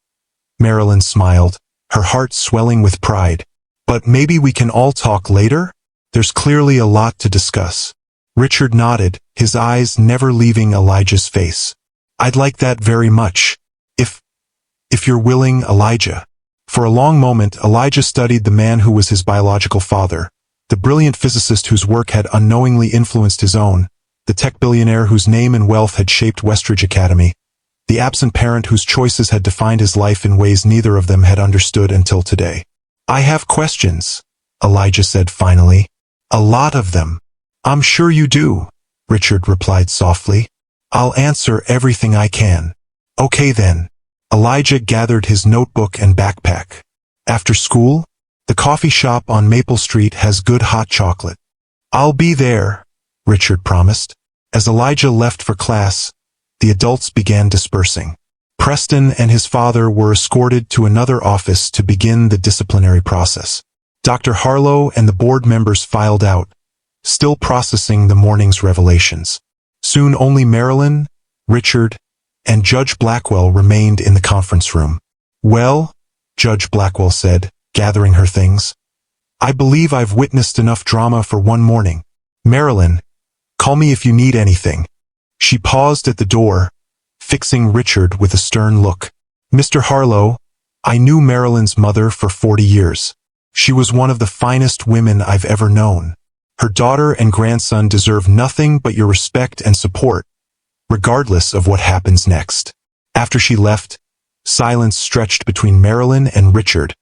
Marilyn smiled, her heart swelling with pride. "But maybe we can all talk later? There's clearly a lot to discuss." Richard nodded, his eyes never leaving Elijah's face. "I'd like that very much. If you're willing, Elijah." For a long moment, Elijah studied the man who was his biological father, the brilliant physicist whose work had unknowingly influenced his own, the tech billionaire whose name and wealth had shaped Westridge Academy, the absent parent whose choices had defined his life in ways neither of them had understood until today. "I have questions," Elijah said finally. "A lot of them." "I'm sure you do," Richard replied softly. "I'll answer everything I can." "Okay then." Elijah gathered his notebook and backpack. "After school? The coffee shop on Maple Street has good hot chocolate." "I'll be there," Richard promised. As Elijah left for class, the adults began dispersing. Preston and his father were escorted to another office to begin the disciplinary process. Dr. Harlow and the board members filed out, still processing the morning's revelations. Soon only Marilyn, Richard, and Judge Blackwell remained in the conference room. "Well," Judge Blackwell said, gathering her things, "I believe I've witnessed enough drama for one morning. Marilyn, call me if you need anything." She paused at the door, fixing Richard with a stern look. "Mr. Harlow, I knew Marilyn's mother for 40 years. She was one of the finest women I've ever known. Her daughter and grandson deserve nothing but your respect and support, regardless of what happens next." After she left, silence stretched between Marilyn and Richard.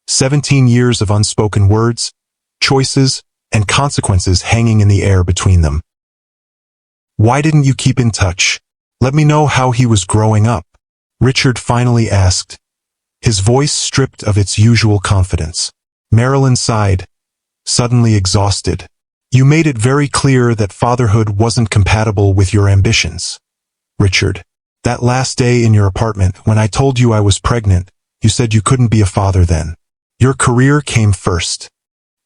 17 years of unspoken words, choices, and consequences hanging in the air between them. "Why didn't you keep in touch? Let me know how he was growing up," Richard finally asked, his voice stripped of its usual confidence. Marilyn sighed, suddenly exhausted. "You made it very clear that fatherhood wasn't compatible with your ambitions, Richard. That last day in your apartment, when I told you I was pregnant, you said you couldn't be a father then. Your career came first."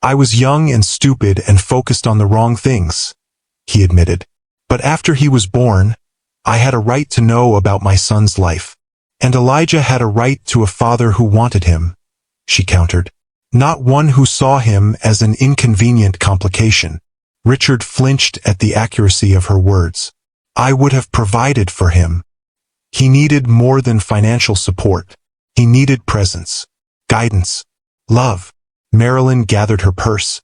"I was young and stupid and focused on the wrong things," he admitted. "But after he was born, I had a right to know about my son's life. And Elijah had a right to a father who wanted him," she countered. "Not one who saw him as an inconvenient complication." Richard flinched at the accuracy of her words. "I would have provided for him. He needed more than financial support. He needed presence, guidance, love." Marilyn gathered her purse,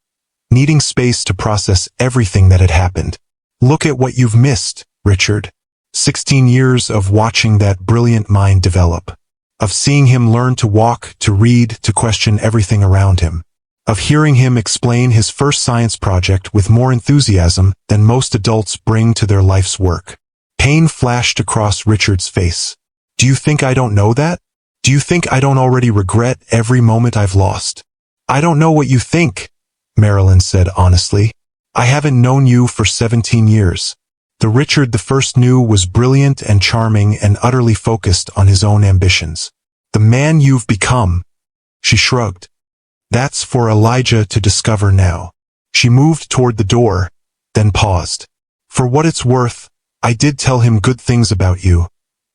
needing space to process everything that had happened. "Look at what you've missed, Richard. 16 years of watching that brilliant mind develop. of seeing him learn to walk, to read, to question everything around him, of hearing him explain his first science project with more enthusiasm than most adults bring to their life's work. Pain flashed across Richard's face. Do you think I don't know that? Do you think I don't already regret every moment I've lost? I don't know what you think, Marilyn said honestly. I haven't known you for 17 years. The Richard the first knew was brilliant and charming and utterly focused on his own ambitions. The man you've become, she shrugged. That's for Elijah to discover now. She moved toward the door, then paused. For what it's worth, I did tell him good things about you.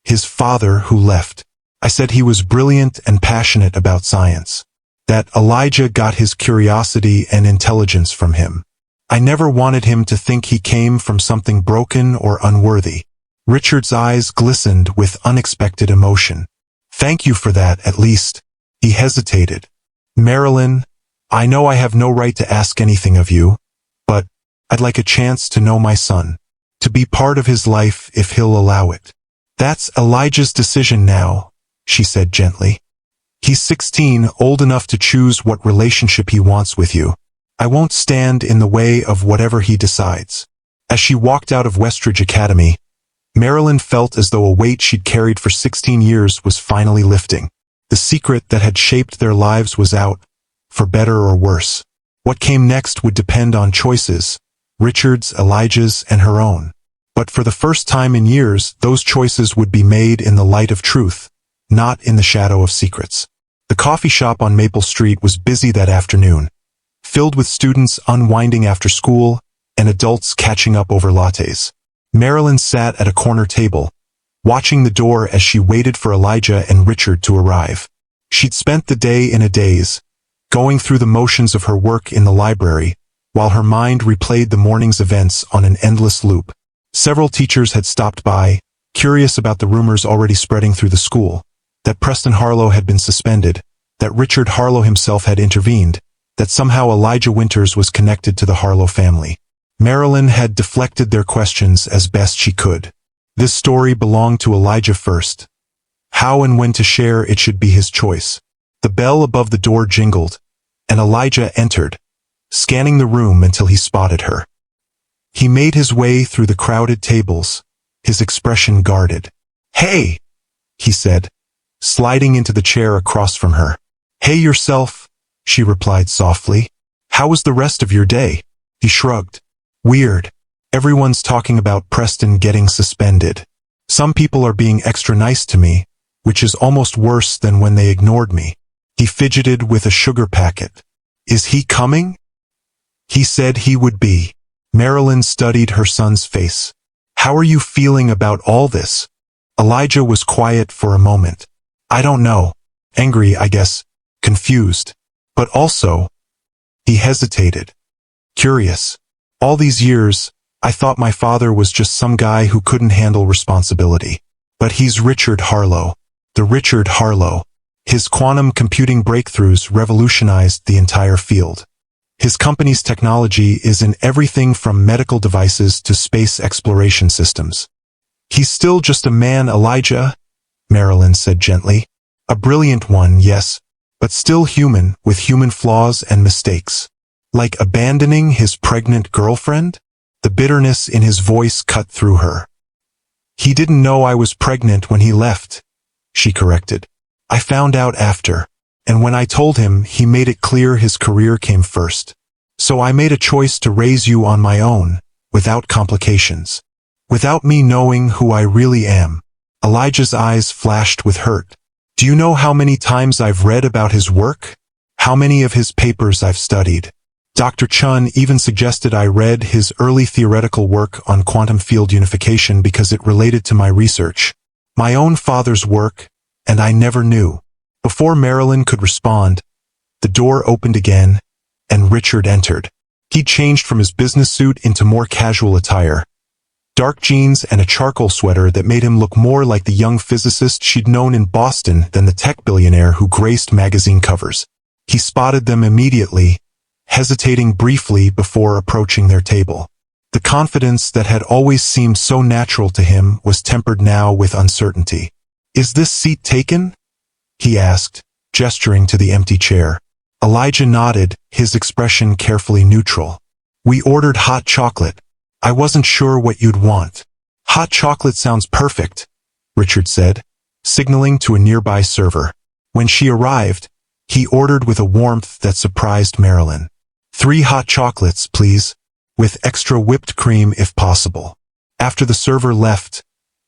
His father who left. I said he was brilliant and passionate about science. That Elijah got his curiosity and intelligence from him. I never wanted him to think he came from something broken or unworthy. Richard's eyes glistened with unexpected emotion. Thank you for that, at least. He hesitated. Marilyn, I know I have no right to ask anything of you, but I'd like a chance to know my son, to be part of his life if he'll allow it. That's Elijah's decision now, she said gently. He's 16, old enough to choose what relationship he wants with you. I won't stand in the way of whatever he decides. As she walked out of Westridge Academy, Marilyn felt as though a weight she'd carried for 16 years was finally lifting. The secret that had shaped their lives was out, for better or worse. What came next would depend on choices, Richard's, Elijah's, and her own. But for the first time in years, those choices would be made in the light of truth, not in the shadow of secrets. The coffee shop on Maple Street was busy that afternoon, filled with students unwinding after school and adults catching up over lattes. Marilyn sat at a corner table, watching the door as she waited for Elijah and Richard to arrive. She'd spent the day in a daze, going through the motions of her work in the library, while her mind replayed the morning's events on an endless loop. Several teachers had stopped by, curious about the rumors already spreading through the school, that Preston Harlow had been suspended, that Richard Harlow himself had intervened, that somehow Elijah Winters was connected to the Harlow family. Marilyn had deflected their questions as best she could. This story belonged to Elijah first. How and when to share it should be his choice. The bell above the door jingled, and Elijah entered, scanning the room until he spotted her. He made his way through the crowded tables, his expression guarded. "Hey," he said, sliding into the chair across from her. "Hey yourself," she replied softly. "How was the rest of your day?" He shrugged. "Weird. Everyone's talking about Preston getting suspended. Some people are being extra nice to me, which is almost worse than when they ignored me." He fidgeted with a sugar packet. "Is he coming?" "He said he would be." Marilyn studied her son's face. "How are you feeling about all this?" Elijah was quiet for a moment. "I don't know. Angry, I guess. Confused. But also..." He hesitated. "Curious. All these years, I thought my father was just some guy who couldn't handle responsibility. But he's Richard Harlow. The Richard Harlow. His quantum computing breakthroughs revolutionized the entire field. His company's technology is in everything from medical devices to space exploration systems. He's still just a man, Elijah," Marilyn said gently. "A brilliant one, yes, but still human, with human flaws and mistakes. Like abandoning his pregnant girlfriend?" The bitterness in his voice cut through her. "He didn't know I was pregnant when he left," she corrected. "I found out after, and when I told him, he made it clear his career came first. So I made a choice to raise you on my own, without complications. Without me knowing who I really am." Elijah's eyes flashed with hurt. "Do you know how many times I've read about his work? How many of his papers I've studied? Dr. Chun even suggested I read his early theoretical work on quantum field unification because it related to my research. My own father's work, and I never knew." Before Marilyn could respond, the door opened again, and Richard entered. He changed from his business suit into more casual attire. Dark jeans and a charcoal sweater that made him look more like the young physicist she'd known in Boston than the tech billionaire who graced magazine covers. He spotted them immediately, hesitating briefly before approaching their table. The confidence that had always seemed so natural to him was tempered now with uncertainty. "Is this seat taken?" he asked, gesturing to the empty chair. Elijah nodded, his expression carefully neutral. We ordered hot chocolate. I wasn't sure what you'd want. Hot chocolate sounds perfect, Richard said, signaling to a nearby server. When she arrived, he ordered with a warmth that surprised Marilyn. 3 hot chocolates, please, with extra whipped cream if possible. After the server left,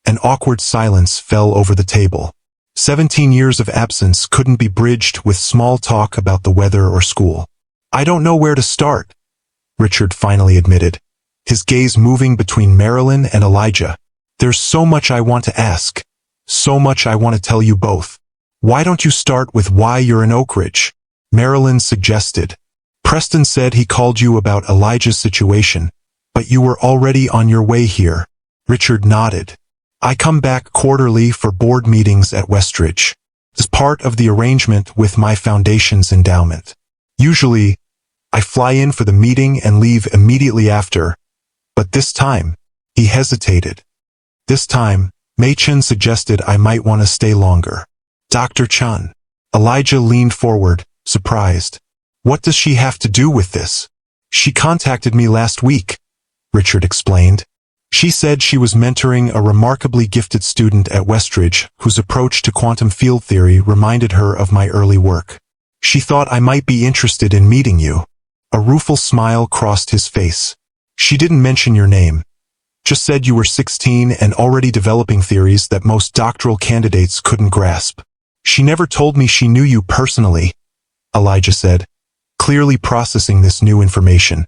an awkward silence fell over the table. 17 years of absence couldn't be bridged with small talk about the weather or school. I don't know where to start, Richard finally admitted, his gaze moving between Marilyn and Elijah. There's so much I want to ask. So much I want to tell you both. Why don't you start with why you're in Oakridge? Marilyn suggested. Preston said he called you about Elijah's situation, but you were already on your way here. Richard nodded. I come back quarterly for board meetings at Westridge, as part of the arrangement with my foundation's endowment. Usually, I fly in for the meeting and leave immediately after, but this time, he hesitated. This time, Mei-Chen suggested I might want to stay longer. Dr. Chun. Elijah leaned forward, surprised. What does she have to do with this? She contacted me last week, Richard explained. She said she was mentoring a remarkably gifted student at Westridge whose approach to quantum field theory reminded her of my early work. She thought I might be interested in meeting you. A rueful smile crossed his face. She didn't mention your name. Just said you were 16 and already developing theories that most doctoral candidates couldn't grasp. She never told me she knew you personally, Elijah said, clearly processing this new information.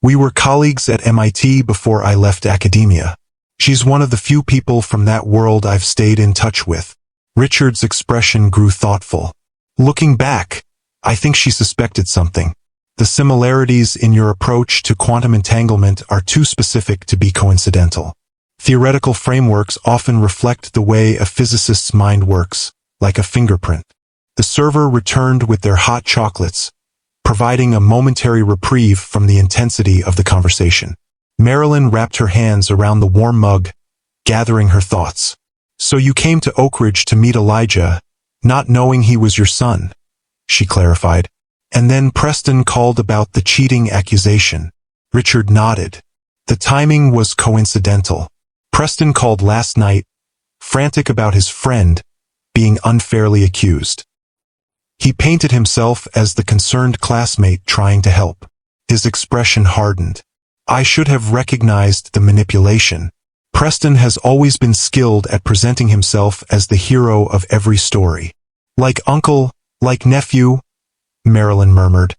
We were colleagues at MIT before I left academia. She's one of the few people from that world I've stayed in touch with. Richard's expression grew thoughtful. Looking back, I think she suspected something. The similarities in your approach to quantum entanglement are too specific to be coincidental. Theoretical frameworks often reflect the way a physicist's mind works, like a fingerprint. The server returned with their hot chocolates, providing a momentary reprieve from the intensity of the conversation. Marilyn wrapped her hands around the warm mug, gathering her thoughts. So you came to Oakridge to meet Elijah, not knowing he was your son, she clarified. And then Preston called about the cheating accusation. Richard nodded. The timing was coincidental. Preston called last night, frantic about his friend being unfairly accused. He painted himself as the concerned classmate trying to help. His expression hardened. I should have recognized the manipulation. Preston has always been skilled at presenting himself as the hero of every story. Like uncle, like nephew, Marilyn murmured,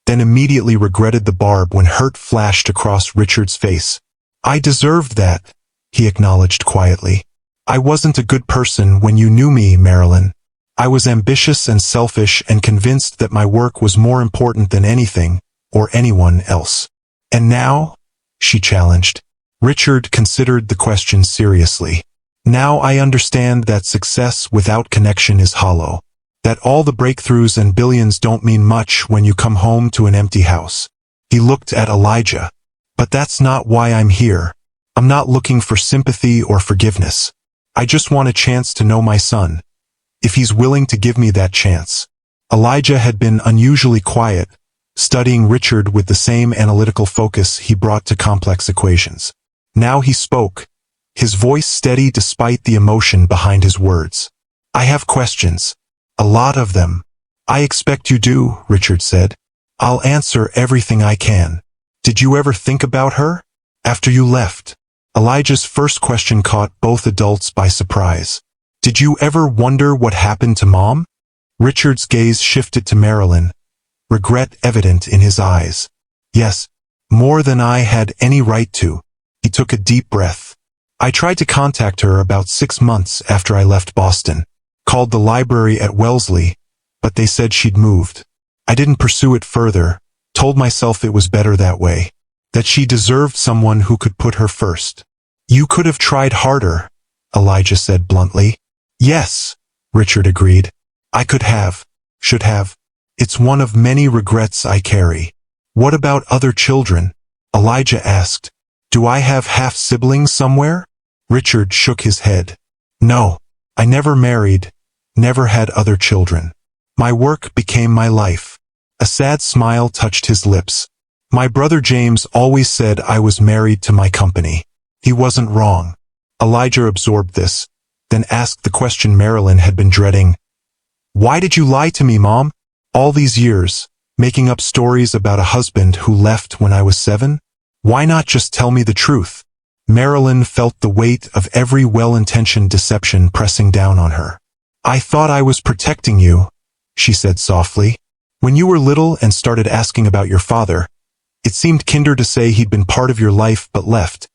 then immediately regretted the barb when hurt flashed across Richard's face. I deserved that, he acknowledged quietly. I wasn't a good person when you knew me, Marilyn. I was ambitious and selfish and convinced that my work was more important than anything, or anyone else. And now? She challenged. Richard considered the question seriously. Now I understand that success without connection is hollow. That all the breakthroughs and billions don't mean much when you come home to an empty house. He looked at Elijah. But that's not why I'm here. I'm not looking for sympathy or forgiveness. I just want a chance to know my son. If he's willing to give me that chance. Elijah had been unusually quiet, studying Richard with the same analytical focus he brought to complex equations. Now he spoke, his voice steady despite the emotion behind his words. I have questions. A lot of them. I expect you do, Richard said. I'll answer everything I can. Did you ever think about her? After you left? Elijah's first question caught both adults by surprise. Did you ever wonder what happened to Mom? Richard's gaze shifted to Marilyn, regret evident in his eyes. Yes, more than I had any right to. He took a deep breath. I tried to contact her about 6 months after I left Boston. Called the library at Wellesley, but they said she'd moved. I didn't pursue it further, told myself it was better that way, that she deserved someone who could put her first. You could have tried harder, Elijah said bluntly. Yes, Richard agreed. I could have, should have. It's one of many regrets I carry. What about other children? Elijah asked. Do I have half-siblings somewhere? Richard shook his head. No, I never married. never had other children. My work became my life. A sad smile touched his lips. My brother James always said I was married to my company. He wasn't wrong. Elijah absorbed this, then asked the question Marilyn had been dreading. Why did you lie to me, Mom? All these years, making up stories about a husband who left when I was 7? Why not just tell me the truth? Marilyn felt the weight of every well-intentioned deception pressing down on her. I thought I was protecting you, she said softly. When you were little and started asking about your father, it seemed kinder to say he'd been part of your life but left,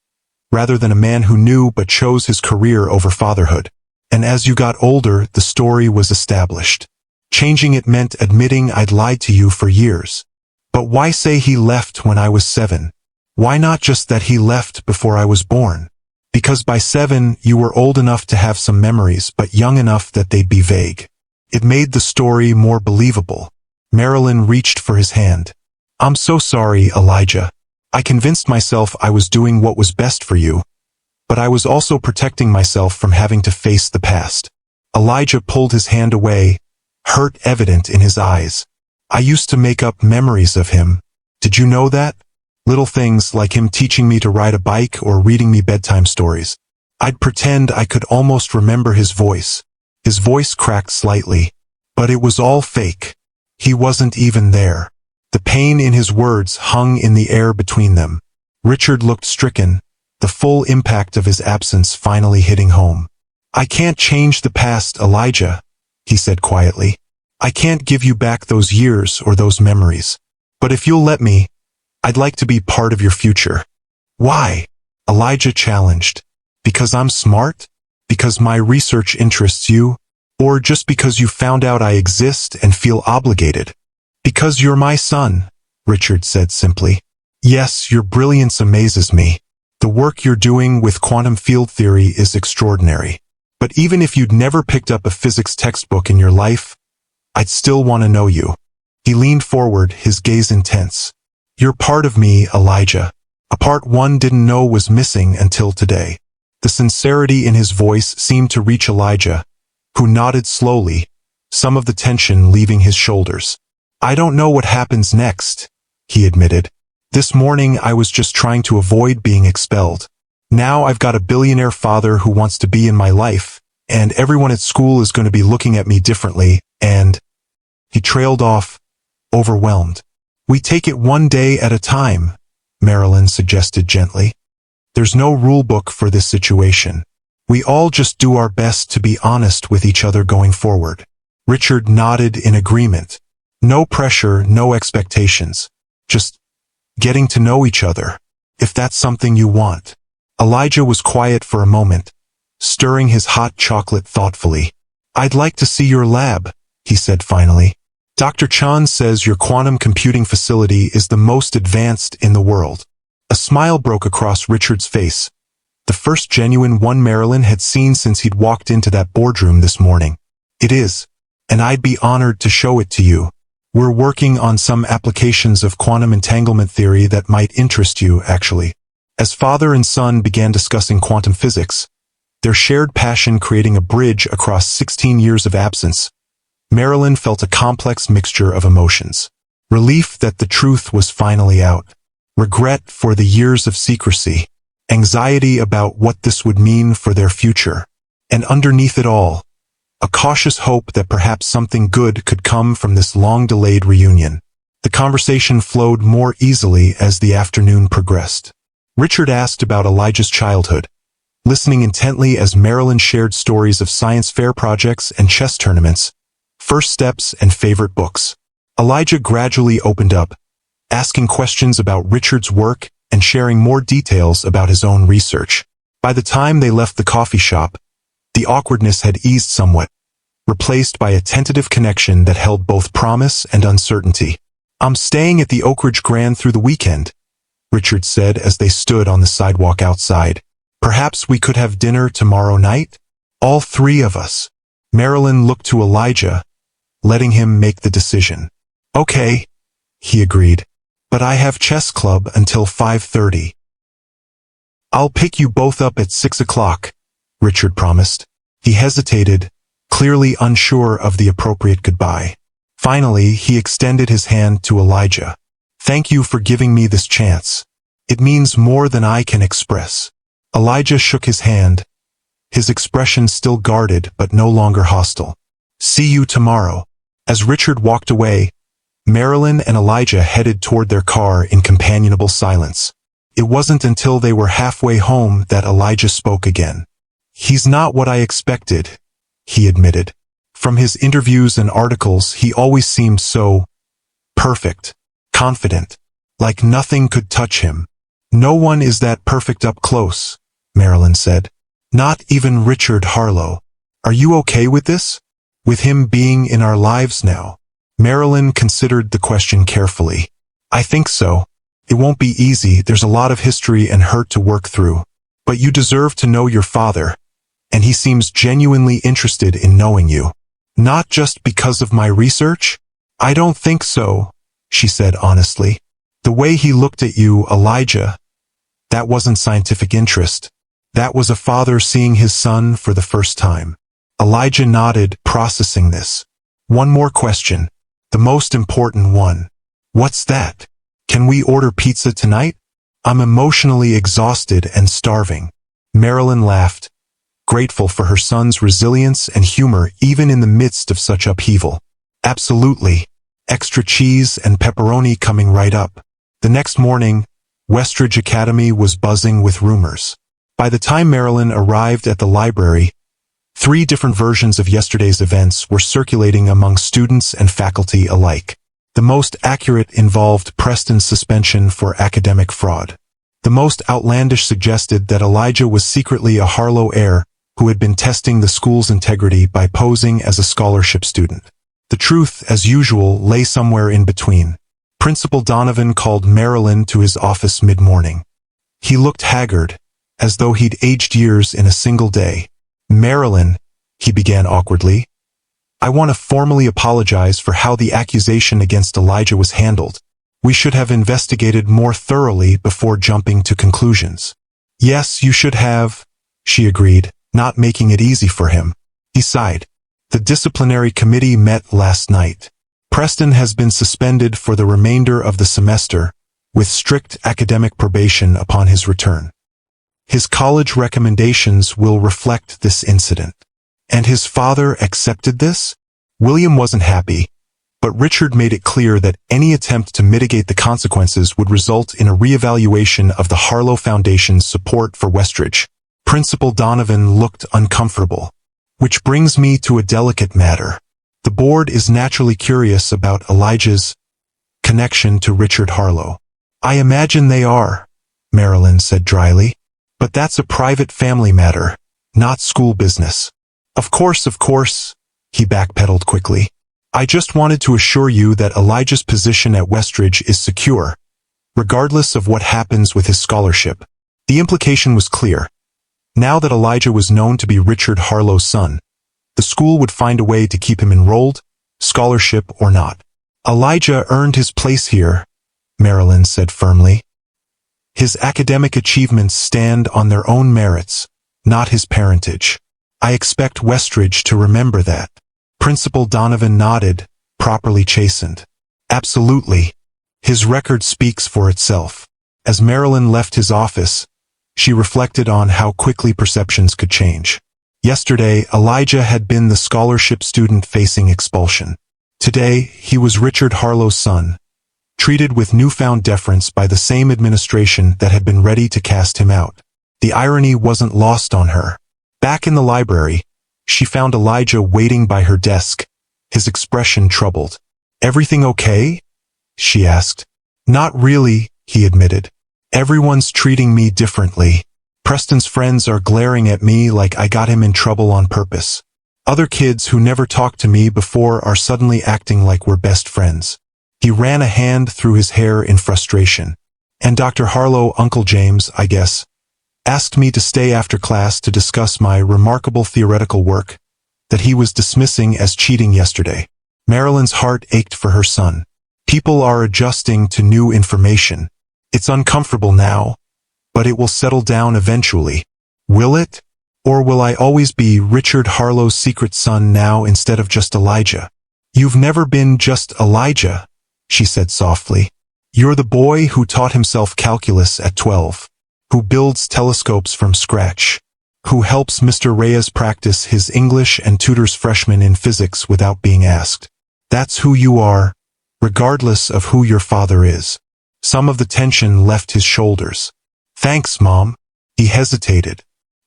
rather than a man who knew but chose his career over fatherhood. And as you got older, the story was established. Changing it meant admitting I'd lied to you for years. But why say he left when I was 7? Why not just that he left before I was born? Because by 7, you were old enough to have some memories, but young enough that they'd be vague. It made the story more believable. Marilyn reached for his hand. I'm so sorry, Elijah. I convinced myself I was doing what was best for you, but I was also protecting myself from having to face the past. Elijah pulled his hand away, hurt evident in his eyes. I used to make up memories of him. Did you know that? Little things like him teaching me to ride a bike or reading me bedtime stories. I'd pretend I could almost remember his voice. His voice cracked slightly, but it was all fake. He wasn't even there. The pain in his words hung in the air between them. Richard looked stricken, the full impact of his absence finally hitting home. I can't change the past, Elijah, he said quietly. I can't give you back those years or those memories. But if you'll let me, I'd like to be part of your future. Why? Elijah challenged. Because I'm smart? Because my research interests you? Or just because you found out I exist and feel obligated? Because you're my son, Richard said simply. Yes, your brilliance amazes me. The work you're doing with quantum field theory is extraordinary. But even if you'd never picked up a physics textbook in your life, I'd still want to know you. He leaned forward, his gaze intense. You're part of me, Elijah. A part one didn't know was missing until today. The sincerity in his voice seemed to reach Elijah, who nodded slowly, some of the tension leaving his shoulders. I don't know what happens next, he admitted. This morning I was just trying to avoid being expelled. Now I've got a billionaire father who wants to be in my life, and everyone at school is going to be looking at me differently, and... He trailed off, overwhelmed. We take it one day at a time, Marilyn suggested gently. There's no rule book for this situation. We all just do our best to be honest with each other going forward. Richard nodded in agreement. No pressure, no expectations. Just getting to know each other, if that's something you want. Elijah was quiet for a moment, stirring his hot chocolate thoughtfully. I'd like to see your lab, he said finally. Dr. Chan says your quantum computing facility is the most advanced in the world. A smile broke across Richard's face, the first genuine one Marilyn had seen since he'd walked into that boardroom this morning. It is, and I'd be honored to show it to you. We're working on some applications of quantum entanglement theory that might interest you, actually. As father and son began discussing quantum physics, their shared passion creating a bridge across 16 years of absence, Marilyn felt a complex mixture of emotions. Relief that the truth was finally out. Regret for the years of secrecy. Anxiety about what this would mean for their future. And underneath it all, a cautious hope that perhaps something good could come from this long-delayed reunion. The conversation flowed more easily as the afternoon progressed. Richard asked about Elijah's childhood, listening intently as Marilyn shared stories of science fair projects and chess tournaments, first steps and favorite books. Elijah gradually opened up, asking questions about Richard's work and sharing more details about his own research. By the time they left the coffee shop, the awkwardness had eased somewhat, replaced by a tentative connection that held both promise and uncertainty. I'm staying at the Oakridge Grand through the weekend, Richard said as they stood on the sidewalk outside. Perhaps we could have dinner tomorrow night? All three of us. Marilyn looked to Elijah, letting him make the decision. Okay, he agreed, but I have chess club until 5:30. I'll pick you both up at 6 o'clock, Richard promised. He hesitated, clearly unsure of the appropriate goodbye. Finally, he extended his hand to Elijah. "Thank you for giving me this chance. It means more than I can express." Elijah shook his hand, his expression still guarded but no longer hostile. "See you tomorrow." As Richard walked away, Marilyn and Elijah headed toward their car in companionable silence. It wasn't until they were halfway home that Elijah spoke again. "He's not what I expected," he admitted. From his interviews and articles, he always seemed so perfect, confident, like nothing could touch him. "No one is that perfect up close," Marilyn said. "Not even Richard Harlow. Are you okay with this? With him being in our lives now?" Marilyn considered the question carefully. "I think so. It won't be easy, there's a lot of history and hurt to work through. But you deserve to know your father, and he seems genuinely interested in knowing you." "Not just because of my research?" "I don't think so," she said honestly. "The way he looked at you, Elijah, that wasn't scientific interest. That was a father seeing his son for the first time." Elijah nodded, processing this. "One more question. The most important one." "What's that?" "Can we order pizza tonight? I'm emotionally exhausted and starving." Marilyn laughed, grateful for her son's resilience and humor even in the midst of such upheaval. "Absolutely. Extra cheese and pepperoni coming right up." The next morning, Westridge Academy was buzzing with rumors. By the time Marilyn arrived at the library, 3 different versions of yesterday's events were circulating among students and faculty alike. The most accurate involved Preston's suspension for academic fraud. The most outlandish suggested that Elijah was secretly a Harlow heir who had been testing the school's integrity by posing as a scholarship student. The truth, as usual, lay somewhere in between. Principal Donovan called Marilyn to his office mid-morning. He looked haggard, as though he'd aged years in a single day. "Marilyn," he began awkwardly, "I want to formally apologize for how the accusation against Elijah was handled. We should have investigated more thoroughly before jumping to conclusions." "Yes, you should have," she agreed, not making it easy for him. He sighed. "The disciplinary committee met last night. Preston has been suspended for the remainder of the semester, with strict academic probation upon his return. His college recommendations will reflect this incident." "And his father accepted this?" William wasn't happy, but Richard made it clear that any attempt to mitigate the consequences would result in a reevaluation of the Harlow Foundation's support for Westridge. Principal Donovan looked uncomfortable. "Which brings me to a delicate matter. The board is naturally curious about Elijah's connection to Richard Harlow." "I imagine they are," Marilyn said dryly. "But that's a private family matter, not school business." Of course, he backpedaled quickly. "I just wanted to assure you that Elijah's position at Westridge is secure, regardless of what happens with his scholarship." The implication was clear. Now that Elijah was known to be Richard Harlow's son, the school would find a way to keep him enrolled, scholarship or not. "Elijah earned his place here," Marilyn said firmly. "His academic achievements stand on their own merits, not his parentage. I expect Westridge to remember that." Principal Donovan nodded, properly chastened. "Absolutely. His record speaks for itself." As Marilyn left his office, she reflected on how quickly perceptions could change. Yesterday, Elijah had been the scholarship student facing expulsion. Today, he was Richard Harlow's son, treated with newfound deference by the same administration that had been ready to cast him out. The irony wasn't lost on her. Back in the library, she found Elijah waiting by her desk, his expression troubled. "Everything okay?" she asked. "Not really," he admitted. "Everyone's treating me differently. Preston's friends are glaring at me like I got him in trouble on purpose. Other kids who never talked to me before are suddenly acting like we're best friends." He ran a hand through his hair in frustration. "And Dr. Harlow, Uncle James, I guess, asked me to stay after class to discuss my remarkable theoretical work that he was dismissing as cheating yesterday." Marilyn's heart ached for her son. People are adjusting to new information. It's uncomfortable now, but it will settle down eventually. Will it? Or will I always be Richard Harlow's secret son now instead of just Elijah? You've never been just Elijah, she said softly. You're the boy who taught himself calculus at 12, who builds telescopes from scratch, who helps Mr. Reyes practice his English and tutors freshmen in physics without being asked. That's who you are, regardless of who your father is. Some of the tension left his shoulders. Thanks, Mom. He hesitated.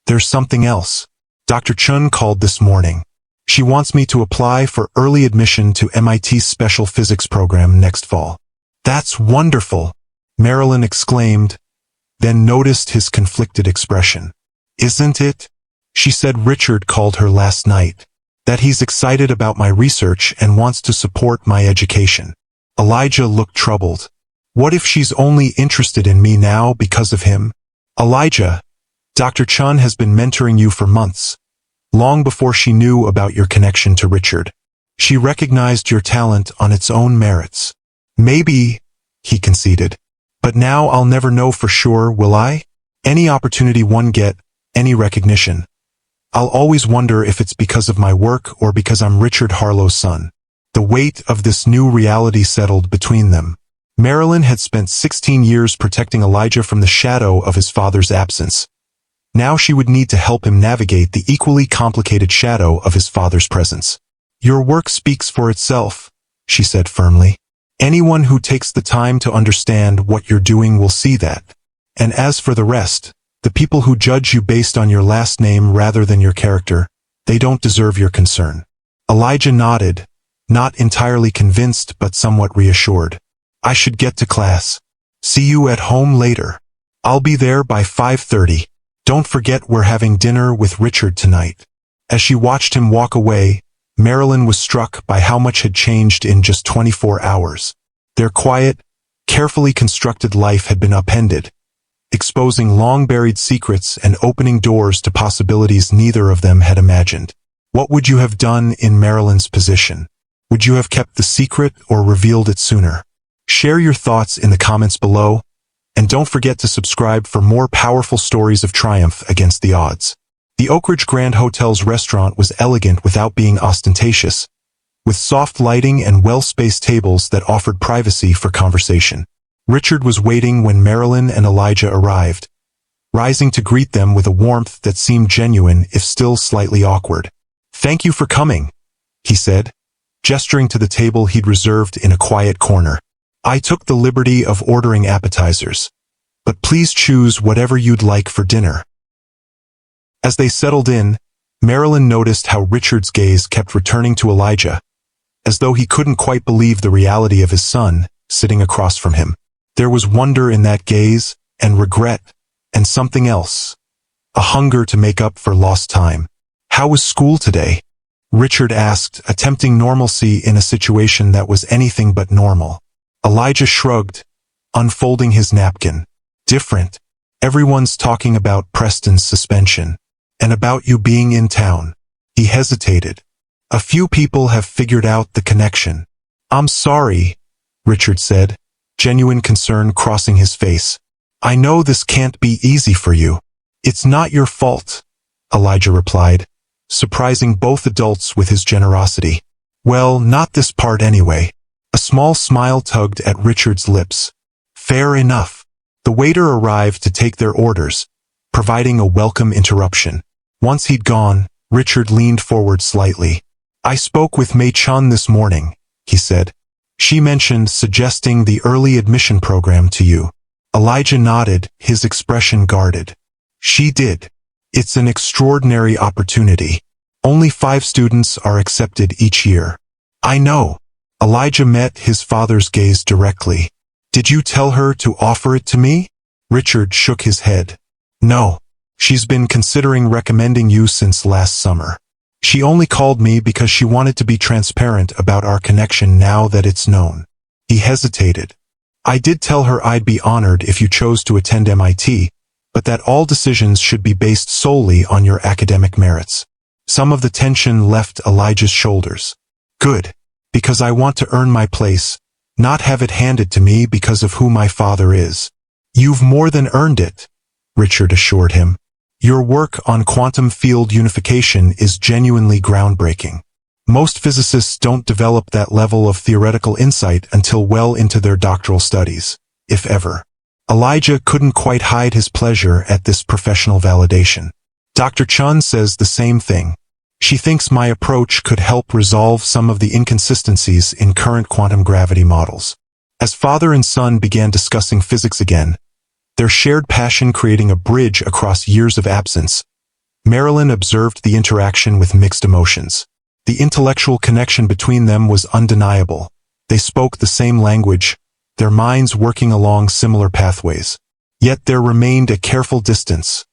There's something else. Dr. Chun called this morning. She wants me to apply for early admission to MIT's special physics program next fall. That's wonderful, Marilyn exclaimed, then noticed his conflicted expression. Isn't it? She said Richard called her last night. That he's excited about my research and wants to support my education. Elijah looked troubled. What if she's only interested in me now because of him? Elijah, Dr. Chun has been mentoring you for months. Long before she knew about your connection to Richard. She recognized your talent on its own merits. Maybe, he conceded. But now I'll never know for sure, will I? Any opportunity one get, any recognition. I'll always wonder if it's because of my work or because I'm Richard Harlow's son. The weight of this new reality settled between them. Marilyn had spent 16 years protecting Elijah from the shadow of his father's absence. Now she would need to help him navigate the equally complicated shadow of his father's presence. Your work speaks for itself, she said firmly. Anyone who takes the time to understand what you're doing will see that. And as for the rest, the people who judge you based on your last name rather than your character, they don't deserve your concern. Elijah nodded, not entirely convinced but somewhat reassured. I should get to class. See you at home later. I'll be there by 5:30. Don't forget we're having dinner with Richard tonight. As she watched him walk away, Marilyn was struck by how much had changed in just 24 hours. Their quiet, carefully constructed life had been upended, exposing long-buried secrets and opening doors to possibilities neither of them had imagined. What would you have done in Marilyn's position? Would you have kept the secret or revealed it sooner? Share your thoughts in the comments below. And don't forget to subscribe for more powerful stories of triumph against the odds. The Oak Ridge Grand Hotel's restaurant was elegant without being ostentatious, with soft lighting and well-spaced tables that offered privacy for conversation. Richard was waiting when Marilyn and Elijah arrived, rising to greet them with a warmth that seemed genuine if still slightly awkward. Thank you for coming, he said, gesturing to the table he'd reserved in a quiet corner. I took the liberty of ordering appetizers, but please choose whatever you'd like for dinner. As they settled in, Marilyn noticed how Richard's gaze kept returning to Elijah, as though he couldn't quite believe the reality of his son sitting across from him. There was wonder in that gaze, and regret, and something else, a hunger to make up for lost time. How was school today? Richard asked, attempting normalcy in a situation that was anything but normal. Elijah shrugged, unfolding his napkin. Different. Everyone's talking about Preston's suspension. And about you being in town. He hesitated. A few people have figured out the connection. I'm sorry, Richard said, genuine concern crossing his face. I know this can't be easy for you. It's not your fault, Elijah replied, surprising both adults with his generosity. Well, not this part anyway. A small smile tugged at Richard's lips. Fair enough. The waiter arrived to take their orders, providing a welcome interruption. Once he'd gone, Richard leaned forward slightly. I spoke with Mei Chun this morning, he said. She mentioned suggesting the early admission program to you. Elijah nodded, his expression guarded. She did. It's an extraordinary opportunity. Only 5 students are accepted each year. I know. Elijah met his father's gaze directly. Did you tell her to offer it to me? Richard shook his head. No. She's been considering recommending you since last summer. She only called me because she wanted to be transparent about our connection now that it's known. He hesitated. I did tell her I'd be honored if you chose to attend MIT, but that all decisions should be based solely on your academic merits. Some of the tension left Elijah's shoulders. Good. Because I want to earn my place, not have it handed to me because of who my father is. You've more than earned it, Richard assured him. Your work on quantum field unification is genuinely groundbreaking. Most physicists don't develop that level of theoretical insight until well into their doctoral studies, if ever. Elijah couldn't quite hide his pleasure at this professional validation. Dr. Chun says the same thing. She thinks my approach could help resolve some of the inconsistencies in current quantum gravity models. As father and son began discussing physics again, their shared passion creating a bridge across years of absence, Marilyn observed the interaction with mixed emotions. The intellectual connection between them was undeniable. They spoke the same language, their minds working along similar pathways. Yet there remained a careful distance,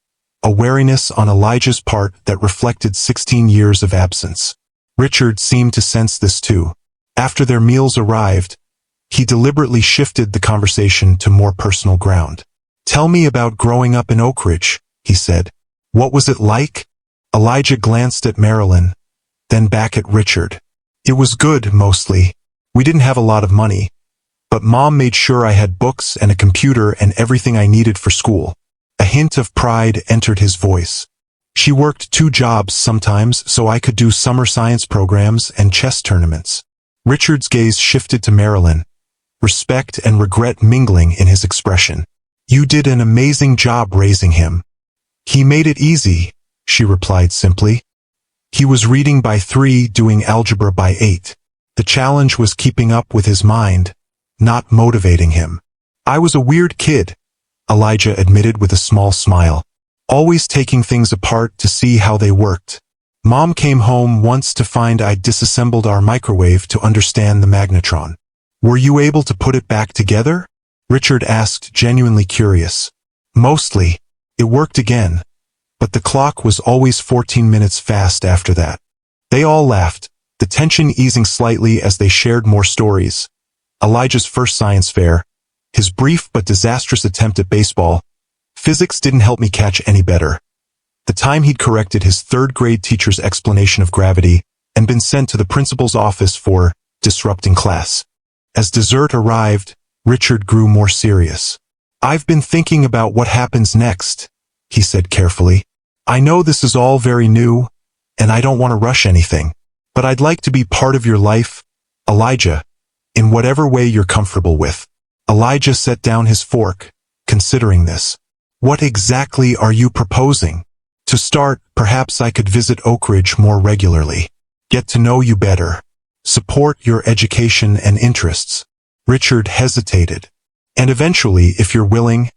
a wariness on Elijah's part that reflected 16 years of absence. Richard seemed to sense this too. After their meals arrived, he deliberately shifted the conversation to more personal ground. "Tell me about growing up in Oakridge," he said. "What was it like?" Elijah glanced at Marilyn, then back at Richard. "It was good, mostly. We didn't have a lot of money, but Mom made sure I had books and a computer and everything I needed for school." A hint of pride entered his voice. "She worked 2 jobs sometimes so I could do summer science programs and chess tournaments." Richard's gaze shifted to Marilyn, respect and regret mingling in his expression. "You did an amazing job raising him." "He made it easy," she replied simply. "He was reading by 3, doing algebra by 8. The challenge was keeping up with his mind, not motivating him." "I was a weird kid," Elijah admitted with a small smile, "always taking things apart to see how they worked. Mom came home once to find I'd disassembled our microwave to understand the magnetron." "Were you able to put it back together?" Richard asked, genuinely curious. "Mostly. It worked again, but the clock was always 14 minutes fast after that." They all laughed, the tension easing slightly as they shared more stories. Elijah's first science fair, his brief but disastrous attempt at baseball. Physics didn't help me catch any better. The time he'd corrected his 3rd-grade teacher's explanation of gravity and been sent to the principal's office for disrupting class. As dessert arrived, Richard grew more serious. "I've been thinking about what happens next," he said carefully. "I know this is all very new, and I don't want to rush anything, but I'd like to be part of your life, Elijah, in whatever way you're comfortable with." Elijah set down his fork, considering this. "What exactly are you proposing?" "To start, perhaps I could visit Oakridge more regularly. Get to know you better. Support your education and interests." Richard hesitated. "And eventually, if you're willing,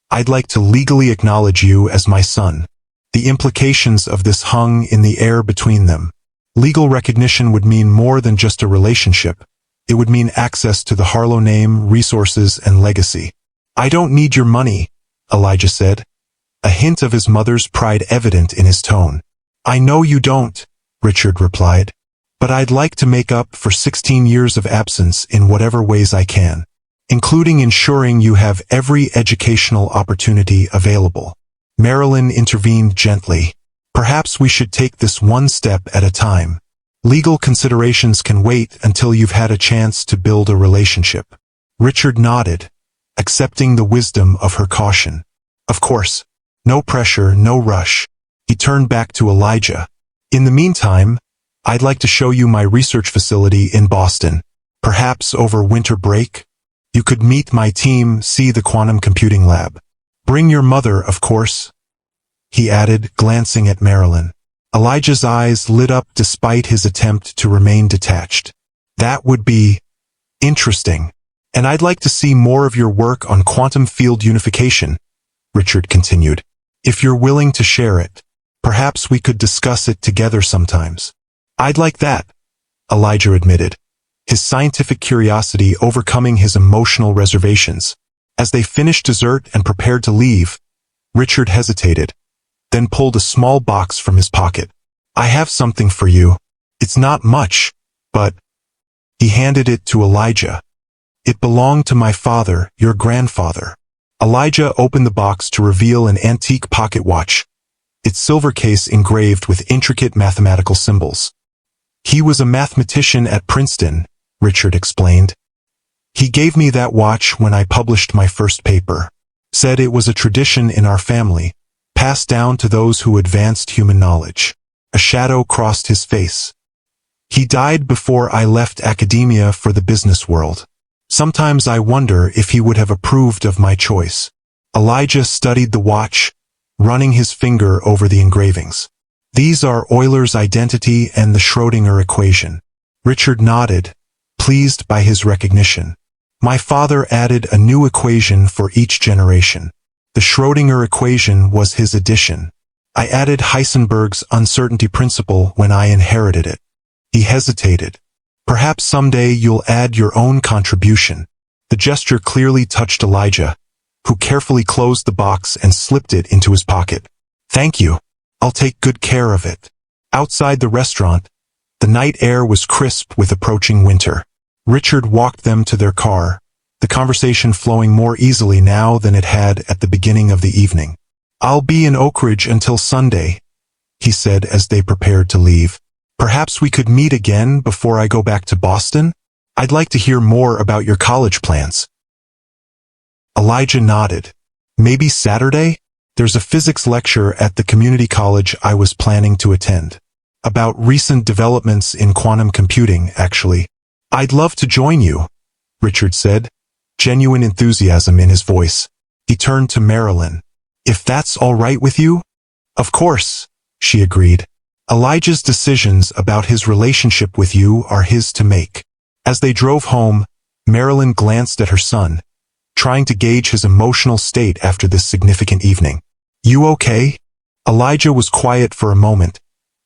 I'd like to legally acknowledge you as my son." The implications of this hung in the air between them. Legal recognition would mean more than just a relationship. It would mean access to the Harlow name, resources, and legacy. "I don't need your money," Elijah said, a hint of his mother's pride evident in his tone. "I know you don't," Richard replied, "but I'd like to make up for 16 years of absence in whatever ways I can, including ensuring you have every educational opportunity available." Marilyn intervened gently. "Perhaps we should take this one step at a time. Legal considerations can wait until you've had a chance to build a relationship." Richard nodded, accepting the wisdom of her caution. "Of course. No pressure, no rush." He turned back to Elijah. "In the meantime, I'd like to show you my research facility in Boston. Perhaps over winter break? You could meet my team, see the quantum computing lab. Bring your mother, of course," he added, glancing at Marilyn. Elijah's eyes lit up despite his attempt to remain detached. "That would be interesting. And I'd like to see more of your work on quantum field unification," Richard continued. "If you're willing to share it, perhaps we could discuss it together sometimes." "I'd like that," Elijah admitted, his scientific curiosity overcoming his emotional reservations. As they finished dessert and prepared to leave, Richard hesitated, then pulled a small box from his pocket. "I have something for you. It's not much, but—" He handed it to Elijah. "It belonged to my father, your grandfather." Elijah opened the box to reveal an antique pocket watch, its silver case engraved with intricate mathematical symbols. "He was a mathematician at Princeton," Richard explained. "He gave me that watch when I published my first paper. Said it was a tradition in our family, passed down to those who advanced human knowledge. A shadow crossed his face. He died before I left academia for the business world. Sometimes I wonder if he would have approved of my choice. Elijah studied the watch, running his finger over the engravings. These are Euler's identity and the Schrödinger equation. Richard nodded, pleased by his recognition. My father added a new equation for each generation. The Schrödinger equation was his addition. I added Heisenberg's uncertainty principle when I inherited it. He hesitated. Perhaps someday you'll add your own contribution. The gesture clearly touched Elijah, who carefully closed the box and slipped it into his pocket. Thank you. I'll take good care of it. Outside the restaurant, the night air was crisp with approaching winter. Richard walked them to their car, the conversation flowing more easily now than it had at the beginning of the evening. I'll be in Oak Ridge until Sunday, he said as they prepared to leave. Perhaps we could meet again before I go back to Boston? I'd like to hear more about your college plans. Elijah nodded. Maybe Saturday? There's a physics lecture at the community college I was planning to attend. About recent developments in quantum computing, actually. I'd love to join you, Richard said, genuine enthusiasm in his voice. He turned to Marilyn. If that's all right with you? Of course, she agreed. Elijah's decisions about his relationship with you are his to make. As they drove home, Marilyn glanced at her son, trying to gauge his emotional state after this significant evening. You okay? Elijah was quiet for a moment,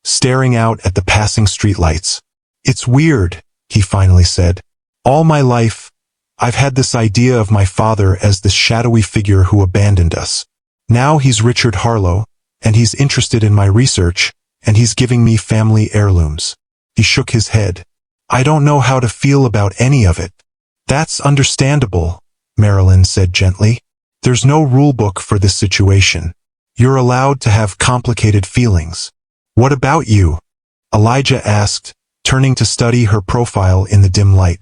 staring out at the passing streetlights. It's weird, he finally said. All my life, I've had this idea of my father as this shadowy figure who abandoned us. Now he's Richard Harlow, and he's interested in my research, and he's giving me family heirlooms. He shook his head. I don't know how to feel about any of it. That's understandable, Marilyn said gently. There's no rulebook for this situation. You're allowed to have complicated feelings. What about you? Elijah asked, turning to study her profile in the dim light.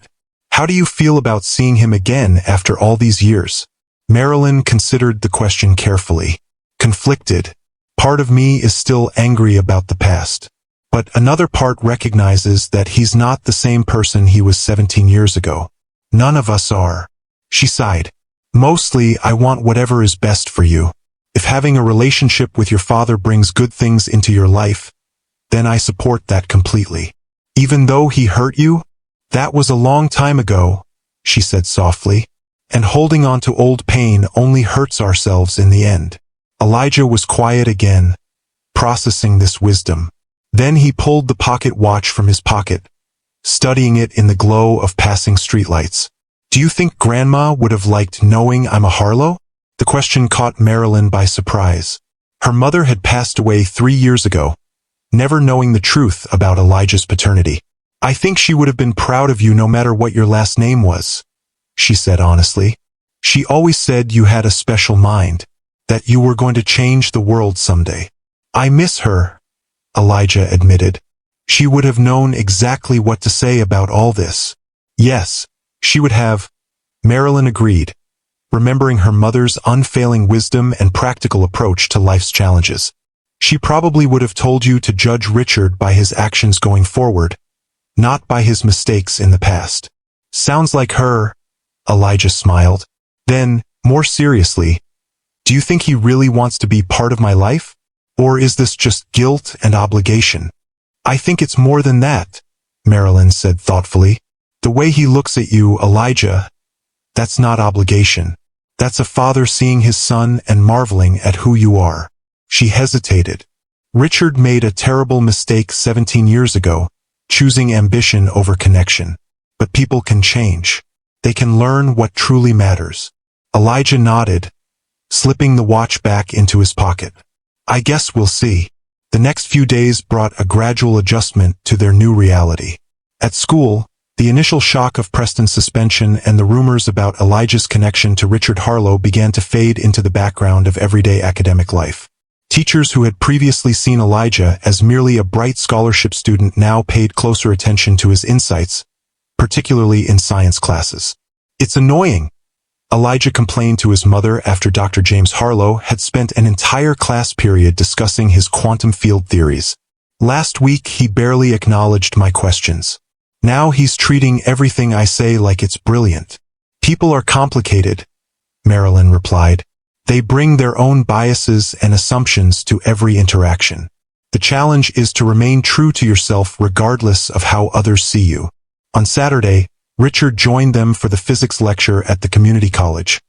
How do you feel about seeing him again after all these years? Marilyn considered the question carefully. Conflicted. Part of me is still angry about the past. But another part recognizes that he's not the same person he was 17 years ago. None of us are. She sighed. Mostly, I want whatever is best for you. If having a relationship with your father brings good things into your life, then I support that completely. Even though he hurt you? That was a long time ago, she said softly. And holding on to old pain only hurts ourselves in the end. Elijah was quiet again, processing this wisdom. Then he pulled the pocket watch from his pocket, studying it in the glow of passing streetlights. Do you think Grandma would have liked knowing I'm a Harlow? The question caught Marilyn by surprise. Her mother had passed away 3 years ago, never knowing the truth about Elijah's paternity. I think she would have been proud of you no matter what your last name was, she said honestly. She always said you had a special mind, that you were going to change the world someday. I miss her, Elijah admitted. She would have known exactly what to say about all this. Yes, she would have, Marilyn agreed, remembering her mother's unfailing wisdom and practical approach to life's challenges. She probably would have told you to judge Richard by his actions going forward, not by his mistakes in the past. Sounds like her, Elijah smiled. Then, more seriously, do you think he really wants to be part of my life? Or is this just guilt and obligation? I think it's more than that, Marilyn said thoughtfully. The way he looks at you, Elijah, that's not obligation. That's a father seeing his son and marveling at who you are. She hesitated. Richard made a terrible mistake 17 years ago, choosing ambition over connection. But people can change. They can learn what truly matters. Elijah nodded, slipping the watch back into his pocket. I guess we'll see. The next few days brought a gradual adjustment to their new reality. At school, the initial shock of Preston's suspension and the rumors about Elijah's connection to Richard Harlow began to fade into the background of everyday academic life. Teachers who had previously seen Elijah as merely a bright scholarship student now paid closer attention to his insights, particularly in science classes. It's annoying, Elijah complained to his mother after Dr. James Harlow had spent an entire class period discussing his quantum field theories. Last week he barely acknowledged my questions. Now he's treating everything I say like it's brilliant. People are complicated, Marilyn replied. They bring their own biases and assumptions to every interaction. The challenge is to remain true to yourself regardless of how others see you. On Saturday, Richard joined them for the physics lecture at the community college,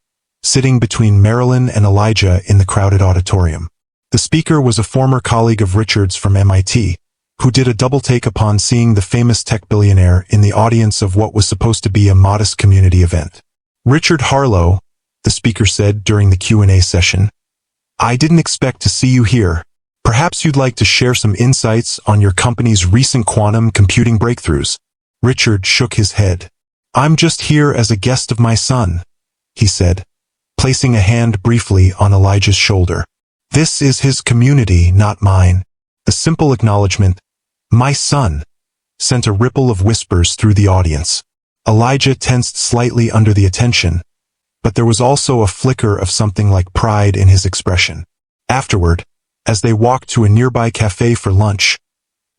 sitting between Marilyn and Elijah in the crowded auditorium. The speaker was a former colleague of Richard's from MIT, who did a double-take upon seeing the famous tech billionaire in the audience of what was supposed to be a modest community event. Richard Harlow, the speaker said during the Q&A session, I didn't expect to see you here. Perhaps you'd like to share some insights on your company's recent quantum computing breakthroughs. Richard shook his head. I'm just here as a guest of my son, he said, placing a hand briefly on Elijah's shoulder. This is his community, not mine. The simple acknowledgement, my son, sent a ripple of whispers through the audience. Elijah tensed slightly under the attention, but there was also a flicker of something like pride in his expression. Afterward, as they walked to a nearby cafe for lunch,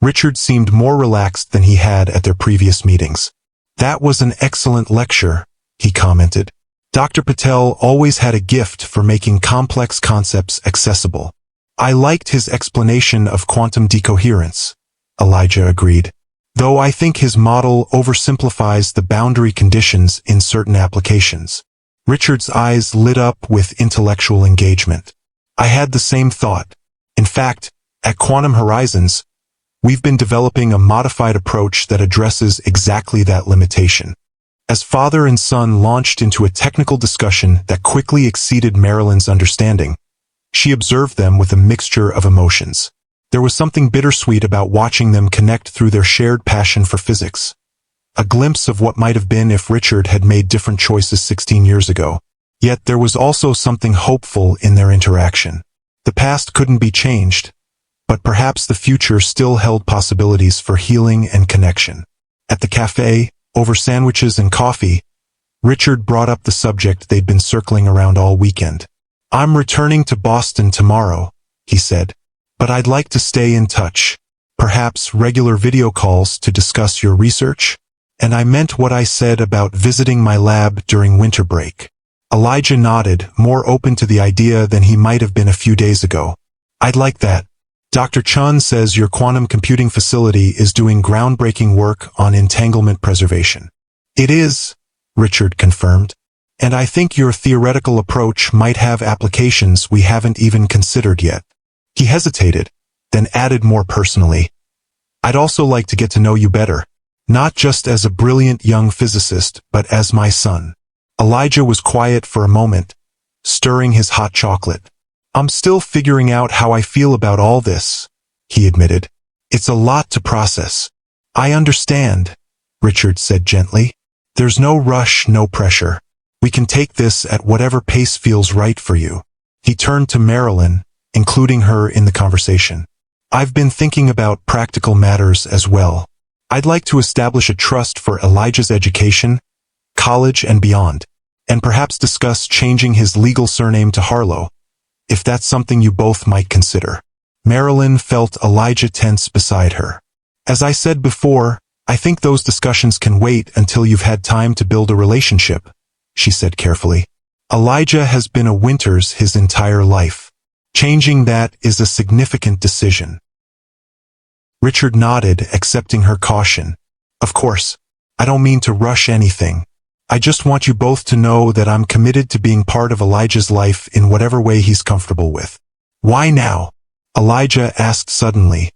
Richard seemed more relaxed than he had at their previous meetings. That was an excellent lecture, he commented. Dr. Patel always had a gift for making complex concepts accessible. I liked his explanation of quantum decoherence, Elijah agreed, though I think his model oversimplifies the boundary conditions in certain applications. Richard's eyes lit up with intellectual engagement. I had the same thought. In fact, at Quantum Horizons, we've been developing a modified approach that addresses exactly that limitation. As father and son launched into a technical discussion that quickly exceeded Marilyn's understanding, she observed them with a mixture of emotions. There was something bittersweet about watching them connect through their shared passion for physics. A glimpse of what might have been if Richard had made different choices 16 years ago. Yet there was also something hopeful in their interaction. The past couldn't be changed, but perhaps the future still held possibilities for healing and connection. At the cafe, over sandwiches and coffee, Richard brought up the subject they'd been circling around all weekend. I'm returning to Boston tomorrow, he said, but I'd like to stay in touch. Perhaps regular video calls to discuss your research? And I meant what I said about visiting my lab during winter break. Elijah nodded, more open to the idea than he might have been a few days ago. I'd like that. Dr. Chun says your quantum computing facility is doing groundbreaking work on entanglement preservation. It is, Richard confirmed, and I think your theoretical approach might have applications we haven't even considered yet. He hesitated, then added more personally. I'd also like to get to know you better, not just as a brilliant young physicist, but as my son. Elijah was quiet for a moment, stirring his hot chocolate. I'm still figuring out how I feel about all this, he admitted. It's a lot to process. I understand, Richard said gently. There's no rush, no pressure. We can take this at whatever pace feels right for you. He turned to Marilyn, including her in the conversation. I've been thinking about practical matters as well. I'd like to establish a trust for Elijah's education, college and beyond, and perhaps discuss changing his legal surname to Harlow, if that's something you both might consider. Marilyn felt Elijah tense beside her. As I said before, I think those discussions can wait until you've had time to build a relationship, she said carefully. Elijah has been a Winters his entire life. Changing that is a significant decision. Richard nodded, accepting her caution. Of course, I don't mean to rush anything. I just want you both to know that I'm committed to being part of Elijah's life in whatever way he's comfortable with. Why now? Elijah asked suddenly,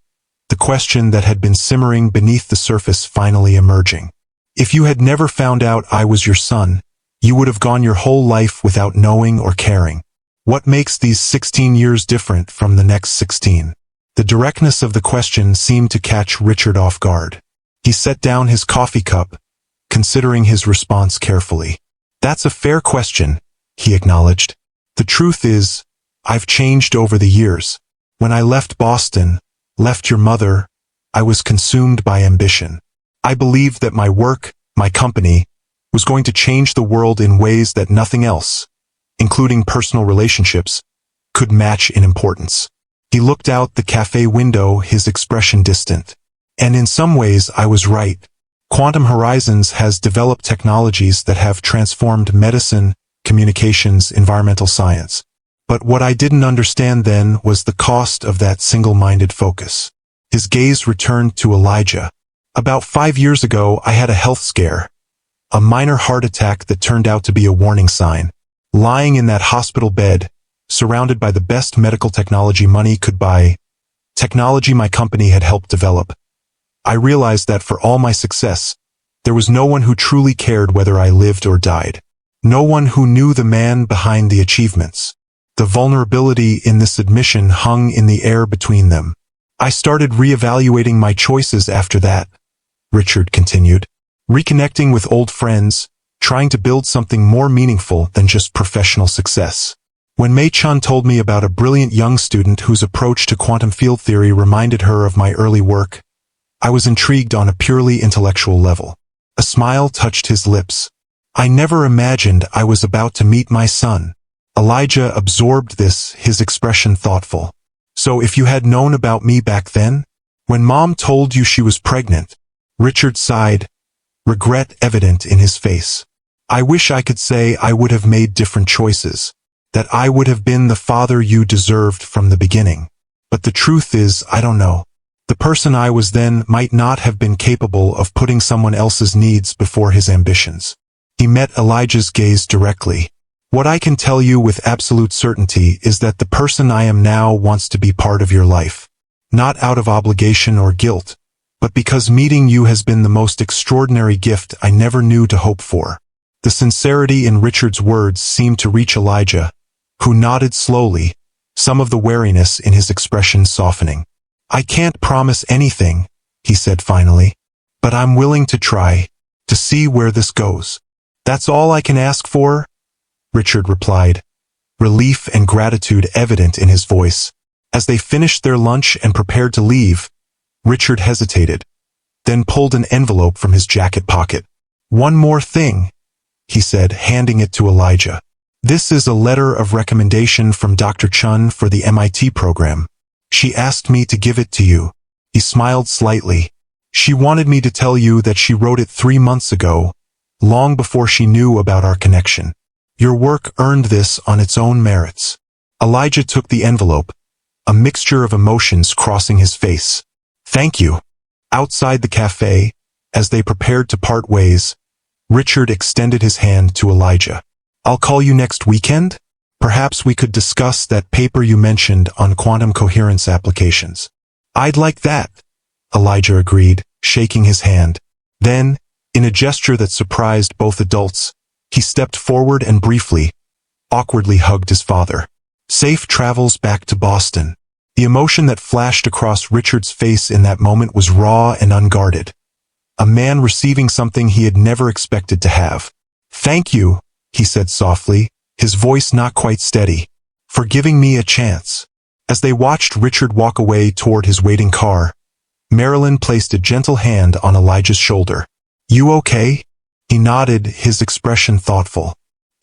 the question that had been simmering beneath the surface finally emerging. If you had never found out I was your son, you would have gone your whole life without knowing or caring. What makes these 16 years different from the next 16? The directness of the question seemed to catch Richard off guard. He set down his coffee cup, considering his response carefully. That's a fair question, he acknowledged. The truth is, I've changed over the years. When I left Boston, left your mother, I was consumed by ambition. I believed that my work, my company, was going to change the world in ways that nothing else, including personal relationships, could match in importance. He looked out the cafe window, his expression distant. And in some ways I was right. Quantum Horizons has developed technologies that have transformed medicine, communications, environmental science. But what I didn't understand then was the cost of that single-minded focus. His gaze returned to Elijah. About 5 years ago, I had a health scare. A minor heart attack that turned out to be a warning sign. Lying in that hospital bed, surrounded by the best medical technology money could buy, technology my company had helped develop, I realized that for all my success, there was no one who truly cared whether I lived or died. No one who knew the man behind the achievements. The vulnerability in this admission hung in the air between them. I started reevaluating my choices after that, Richard continued. Reconnecting with old friends, trying to build something more meaningful than just professional success. When Mei Chun told me about a brilliant young student whose approach to quantum field theory reminded her of my early work, I was intrigued on a purely intellectual level. A smile touched his lips. I never imagined I was about to meet my son. Elijah absorbed this, his expression thoughtful. So if you had known about me back then? When Mom told you she was pregnant? Richard sighed, regret evident in his face. I wish I could say I would have made different choices, that I would have been the father you deserved from the beginning. But the truth is, I don't know. The person I was then might not have been capable of putting someone else's needs before his ambitions. He met Elijah's gaze directly. What I can tell you with absolute certainty is that the person I am now wants to be part of your life. Not out of obligation or guilt, but because meeting you has been the most extraordinary gift I never knew to hope for. The sincerity in Richard's words seemed to reach Elijah, who nodded slowly, some of the wariness in his expression softening. I can't promise anything, he said finally, but I'm willing to try, to see where this goes. That's all I can ask for? Richard replied, relief and gratitude evident in his voice. As they finished their lunch and prepared to leave, Richard hesitated, then pulled an envelope from his jacket pocket. One more thing, he said, handing it to Elijah. This is a letter of recommendation from Dr. Chun for the MIT program. She asked me to give it to you. He smiled slightly. She wanted me to tell you that she wrote it 3 months ago, long before she knew about our connection. Your work earned this on its own merits. Elijah took the envelope, a mixture of emotions crossing his face. Thank you. Outside the cafe, as they prepared to part ways, Richard extended his hand to Elijah. I'll call you next weekend? Perhaps we could discuss that paper you mentioned on quantum coherence applications. I'd like that, Elijah agreed, shaking his hand. Then, in a gesture that surprised both adults, he stepped forward and briefly, awkwardly hugged his father. Safe travels back to Boston. The emotion that flashed across Richard's face in that moment was raw and unguarded. A man receiving something he had never expected to have. Thank you, he said softly, his voice not quite steady, for giving me a chance. As they watched Richard walk away toward his waiting car, Marilyn placed a gentle hand on Elijah's shoulder. You okay? He nodded, his expression thoughtful.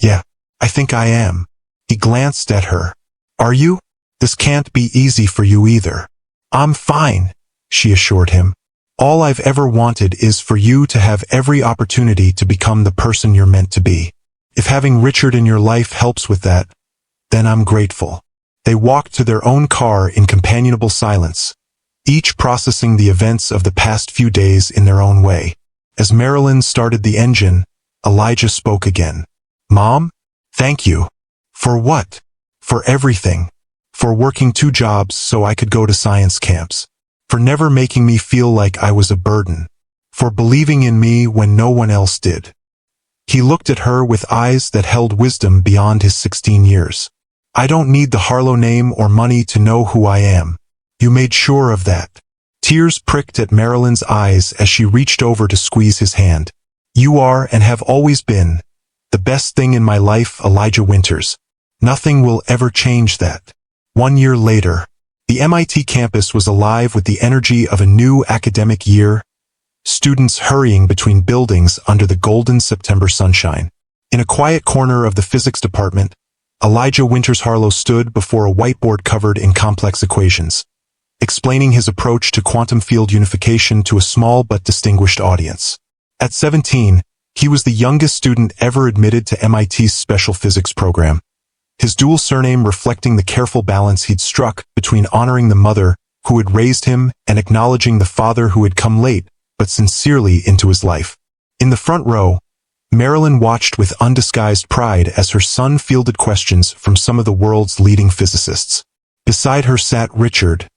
Yeah, I think I am. He glanced at her. Are you? This can't be easy for you either. I'm fine, she assured him. All I've ever wanted is for you to have every opportunity to become the person you're meant to be. If having Richard in your life helps with that, then I'm grateful. They walked to their own car in companionable silence, each processing the events of the past few days in their own way. As Marilyn started the engine, Elijah spoke again. Mom? Thank you. For what? For everything. For working 2 jobs so I could go to science camps. For never making me feel like I was a burden. For believing in me when no one else did. He looked at her with eyes that held wisdom beyond his 16 years. I don't need the Harlow name or money to know who I am. You made sure of that. Tears pricked at Marilyn's eyes as she reached over to squeeze his hand. You are and have always been the best thing in my life, Elijah Winters. Nothing will ever change that. 1 year later, the MIT campus was alive with the energy of a new academic year. students hurrying between buildings under the golden September sunshine. In a quiet corner of the physics department, Elijah Winters Harlow stood before a whiteboard covered in complex equations, explaining his approach to quantum field unification to a small but distinguished audience. At 17, he was the youngest student ever admitted to MIT's special physics program, his dual surname reflecting the careful balance he'd struck between honoring the mother who had raised him and acknowledging the father who had come late but sincerely into his life. In the front row, Marilyn watched with undisguised pride as her son fielded questions from some of the world's leading physicists. Beside her sat Richard,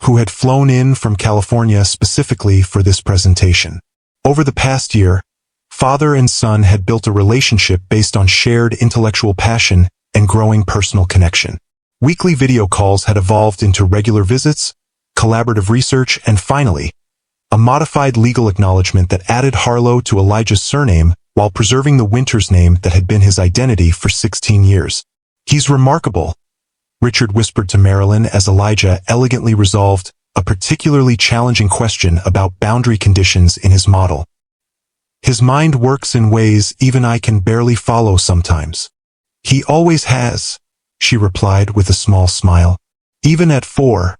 who had flown in from California specifically for this presentation. Over the past year, father and son had built a relationship based on shared intellectual passion and growing personal connection. Weekly video calls had evolved into regular visits, collaborative research, and finally, a modified legal acknowledgement that added Harlow to Elijah's surname while preserving the Winters name that had been his identity for 16 years. "He's remarkable," Richard whispered to Marilyn as Elijah elegantly resolved a particularly challenging question about boundary conditions in his model. "His mind works in ways even I can barely follow sometimes." "He always has," she replied with a small smile. "Even at 4,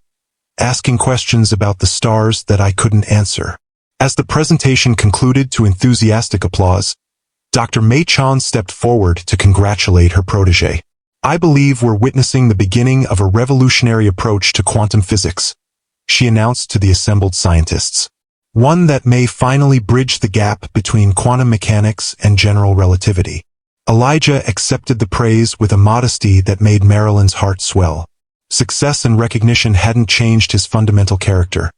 asking questions about the stars that I couldn't answer." As the presentation concluded to enthusiastic applause, Dr. May Chan stepped forward to congratulate her protege. "I believe we're witnessing the beginning of a revolutionary approach to quantum physics," she announced to the assembled scientists. "One that may finally bridge the gap between quantum mechanics and general relativity." Elijah accepted the praise with a modesty that made Marilyn's heart swell. Success and recognition hadn't changed his fundamental character.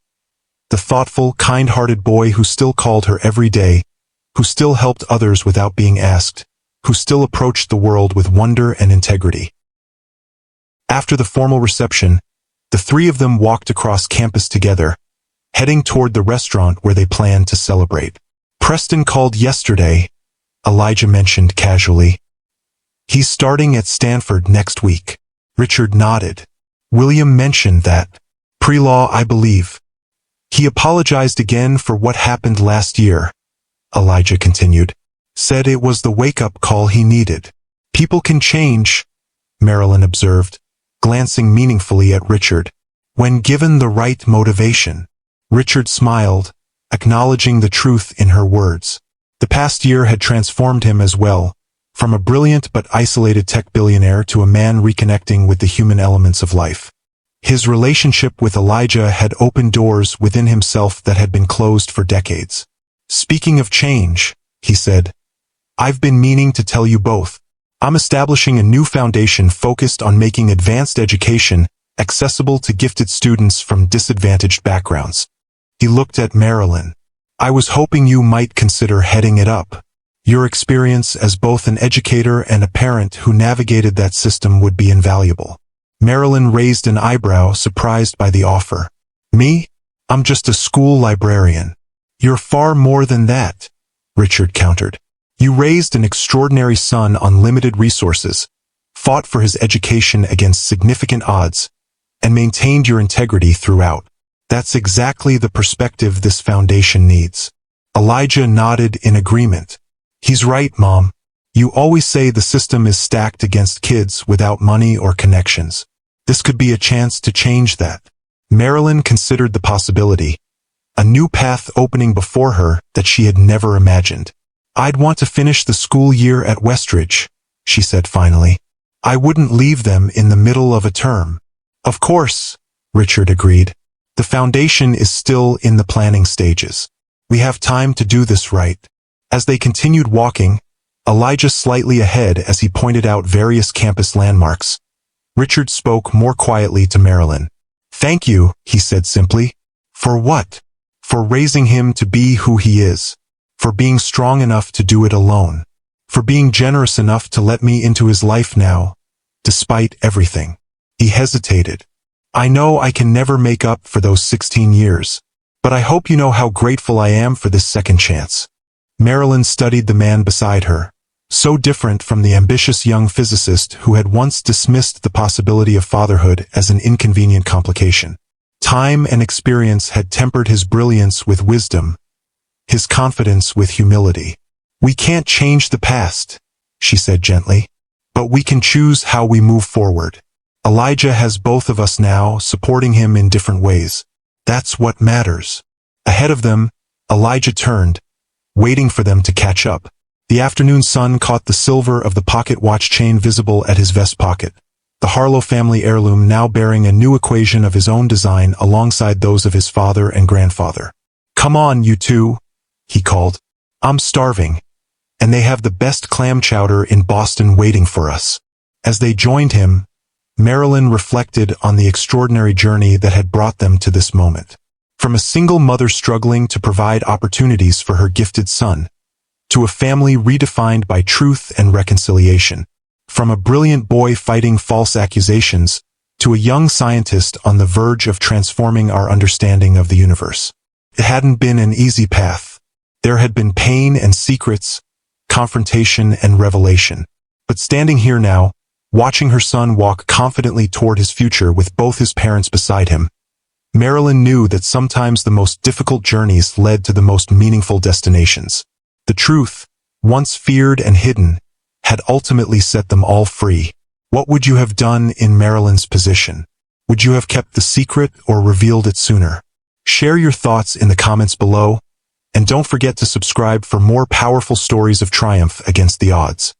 The thoughtful, kind-hearted boy who still called her every day, who still helped others without being asked, who still approached the world with wonder and integrity. After the formal reception, the three of them walked across campus together, heading toward the restaurant where they planned to celebrate. "Preston called yesterday," Elijah mentioned casually. "He's starting at Stanford next week." Richard nodded. "William mentioned that. Pre-law, I believe. He apologized again for what happened last year," Elijah continued. "Said it was the wake-up call he needed." "People can change," Marilyn observed, glancing meaningfully at Richard, "when given the right motivation." Richard smiled, acknowledging the truth in her words. The past year had transformed him as well, from a brilliant but isolated tech billionaire to a man reconnecting with the human elements of life. His relationship with Elijah had opened doors within himself that had been closed for decades. "Speaking of change," he said, "I've been meaning to tell you both. I'm establishing a new foundation focused on making advanced education accessible to gifted students from disadvantaged backgrounds." He looked at Marilyn. "I was hoping you might consider heading it up. Your experience as both an educator and a parent who navigated that system would be invaluable." Marilyn raised an eyebrow, surprised by the offer. "Me? I'm just a school librarian." "You're far more than that," Richard countered. "You raised an extraordinary son on limited resources, fought for his education against significant odds, and maintained your integrity throughout. That's exactly the perspective this foundation needs." Elijah nodded in agreement. "He's right, Mom. You always say the system is stacked against kids without money or connections. This could be a chance to change that." Marilyn considered the possibility, a new path opening before her that she had never imagined. "I'd want to finish the school year at Westridge," she said finally. "I wouldn't leave them in the middle of a term." "Of course," Richard agreed. "The foundation is still in the planning stages. We have time to do this right." As they continued walking, Elijah slightly ahead as he pointed out various campus landmarks, Richard spoke more quietly to Marilyn. "Thank you," he said simply. "For what?" "For raising him to be who he is. For being strong enough to do it alone. For being generous enough to let me into his life now, despite everything." He hesitated. "I know I can never make up for those 16 years, but I hope you know how grateful I am for this second chance." Marilyn studied the man beside her, so different from the ambitious young physicist who had once dismissed the possibility of fatherhood as an inconvenient complication. Time and experience had tempered his brilliance with wisdom, his confidence with humility. "We can't change the past," she said gently, "but we can choose how we move forward. Elijah has both of us now, supporting him in different ways. That's what matters." Ahead of them, Elijah turned, waiting for them to catch up. The afternoon sun caught the silver of the pocket watch chain visible at his vest pocket, the Harlow family heirloom now bearing a new equation of his own design alongside those of his father and grandfather. "Come on, you two," he called. "I'm starving, and they have the best clam chowder in Boston waiting for us." As they joined him, Marilyn reflected on the extraordinary journey that had brought them to this moment. From a single mother struggling to provide opportunities for her gifted son, to a family redefined by truth and reconciliation. From a brilliant boy fighting false accusations, to a young scientist on the verge of transforming our understanding of the universe. It hadn't been an easy path. There had been pain and secrets, confrontation and revelation. But standing here now, watching her son walk confidently toward his future with both his parents beside him, Marilyn knew that sometimes the most difficult journeys led to the most meaningful destinations. The truth, once feared and hidden, had ultimately set them all free. What would you have done in Marilyn's position? Would you have kept the secret or revealed it sooner? Share your thoughts in the comments below, and don't forget to subscribe for more powerful stories of triumph against the odds.